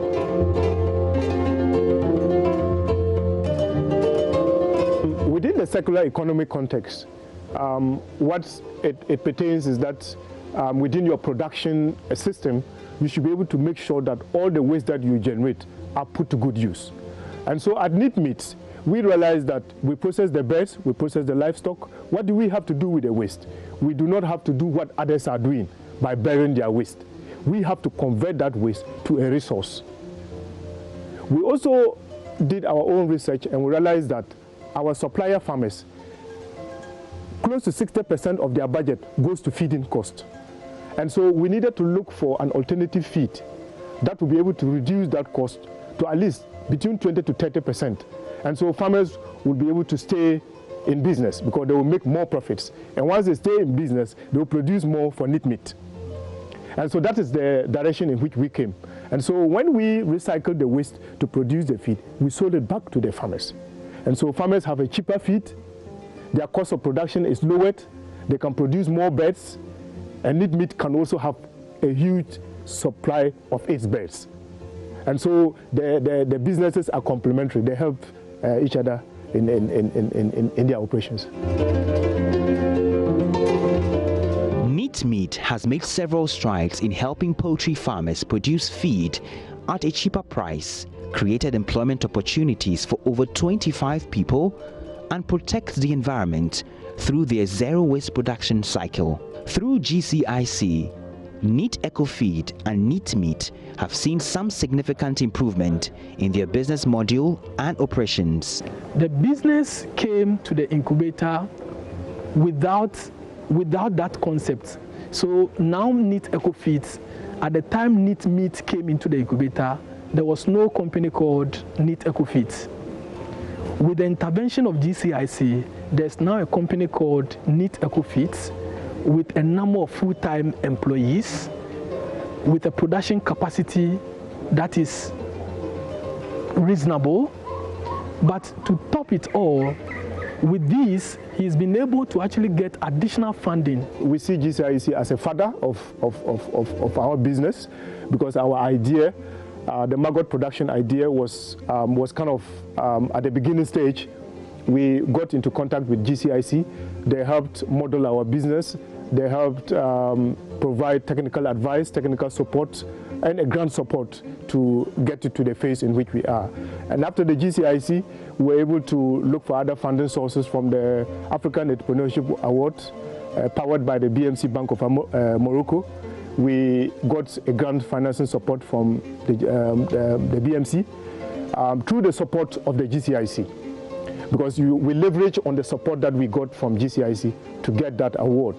Within the circular economy context, what it pertains is that within your production system, you should be able to make sure that all the waste that you generate are put to good use. And so at Neat Meat, we realize that we process the birds, we process the livestock. What do we have to do with the waste? We do not have to do what others are doing, by burying their waste. We have to convert that waste to a resource. We also did our own research and we realized that our supplier farmers, close to 60% of their budget goes to feeding cost. And so we needed to look for an alternative feed that will be able to reduce that cost to at least between 20 to 30%. And so farmers will be able to stay in business because they will make more profits. And once they stay in business, they will produce more for neat meat. And so that is the direction in which we came. And so when we recycled the waste to produce the feed, we sold it back to the farmers. And so farmers have a cheaper feed, their cost of production is lowered, they can produce more birds, and neat meat can also have a huge supply of its birds. And so the businesses are complementary. They help each other in their operations. Neat Meat has made several strides in helping poultry farmers produce feed at a cheaper price, created employment opportunities for over 25 people, and protects the environment through their zero waste production cycle. Through GCIC, Neat Ecofeed and Neat Meat have seen some significant improvement in their business module and operations. The business came to the incubator without that concept. So now Neat Ecofeeds, at the time Neat Meat came into the incubator, there was no company called Neat Ecofeeds. With the intervention of GCIC, there's now a company called Neat Ecofeeds with a number of full-time employees, with a production capacity that is reasonable. But to top it all, with this, he's been able to actually get additional funding. We see GCIC as a father of our business because our idea, the maggot production idea was kind of at the beginning stage. We got into contact with GCIC. They helped model our business. They helped provide technical advice, technical support, and a grant support to get it to the phase in which we are. And after the GCIC, we were able to look for other funding sources from the African Entrepreneurship Award, powered by the BMC Bank of Morocco. We got a grant financing support from the BMC through the support of the GCIC, because we leverage on the support that we got from GCIC to get that award.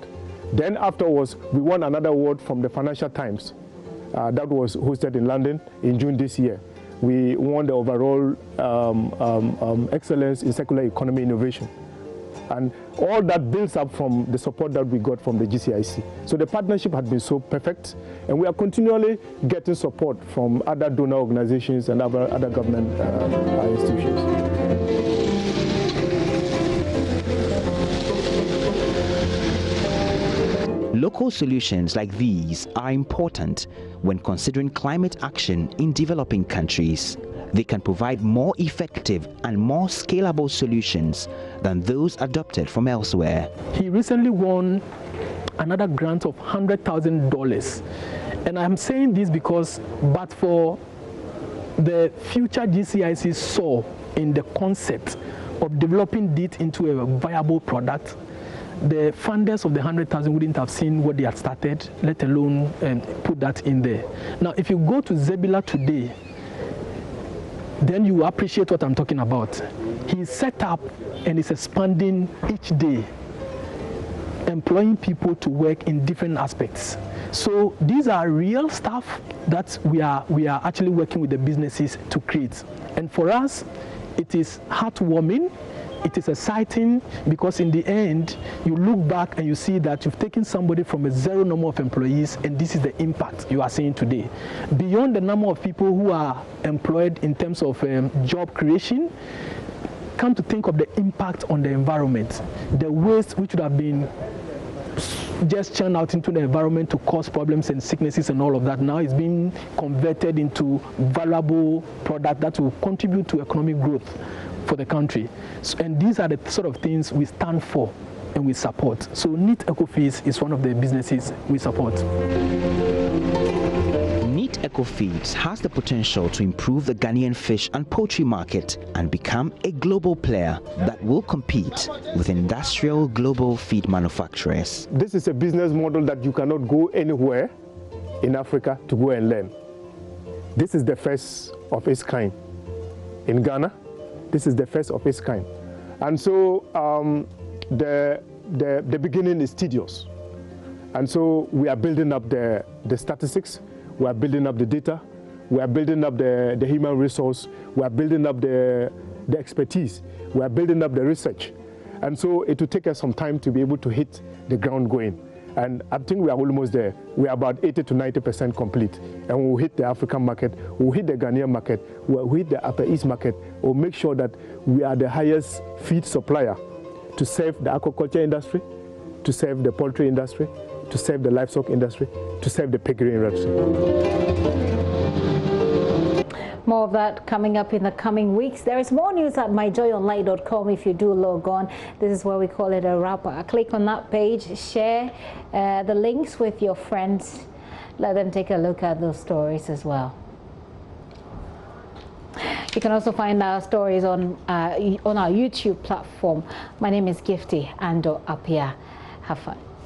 Then afterwards, we won another award from the Financial Times that was hosted in London in June this year. We won the overall excellence in circular economy innovation. And all that builds up from the support that we got from the GCIC. So the partnership had been so perfect, and we are continually getting support from other donor organizations and other government institutions. Local solutions like these are important when considering climate action in developing countries. They can provide more effective and more scalable solutions than those adopted from elsewhere. He recently won another grant of $100,000. And I'm saying this because, but for the future GCIC saw in the concept of developing it into a viable product, the funders of the 100,000 wouldn't have seen what they had started, let alone put that in there. Now, if you go to Zebula today, then you appreciate what I'm talking about. He's set up and is expanding each day, employing people to work in different aspects. So these are real stuff that we are actually working with the businesses to create. And for us, it is heartwarming. It is exciting because in the end, you look back and you see that you've taken somebody from a zero number of employees, and this is the impact you are seeing today. Beyond the number of people who are employed in terms of job creation, come to think of the impact on the environment. The waste which would have been just churned out into the environment to cause problems and sicknesses and all of that now is being converted into valuable product that will contribute to economic growth for the country. So, and these are the sort of things we stand for and we support. So Neat Ecofeeds is one of the businesses we support. Neat Project Eco-Feeds has the potential to improve the Ghanaian fish and poultry market and become a global player that will compete with industrial global feed manufacturers. This is a business model that you cannot go anywhere in Africa to go and learn. This is the first of its kind. In Ghana, this is the first of its kind. And so the beginning is tedious. And so we are building up the statistics, we are building up the data, we are building up the human resource, we are building up the expertise, we are building up the research. And so it will take us some time to be able to hit the ground going. And I think we are almost there. We are about 80 to 90% complete. And we'll hit the African market, we'll hit the Ghanaian market, we'll hit the Upper East market, we'll make sure that we are the highest feed supplier to serve the aquaculture industry, to serve the poultry industry, to serve the livestock industry, to serve the piggery industry. More of that coming up in the coming weeks. There is more news at myjoyonline.com if you do log on. This is where we call it a wrapper. Click on that page, share the links with your friends. Let them take a look at those stories as well. You can also find our stories on our YouTube platform. My name is Gifty Ando Apia. Have fun.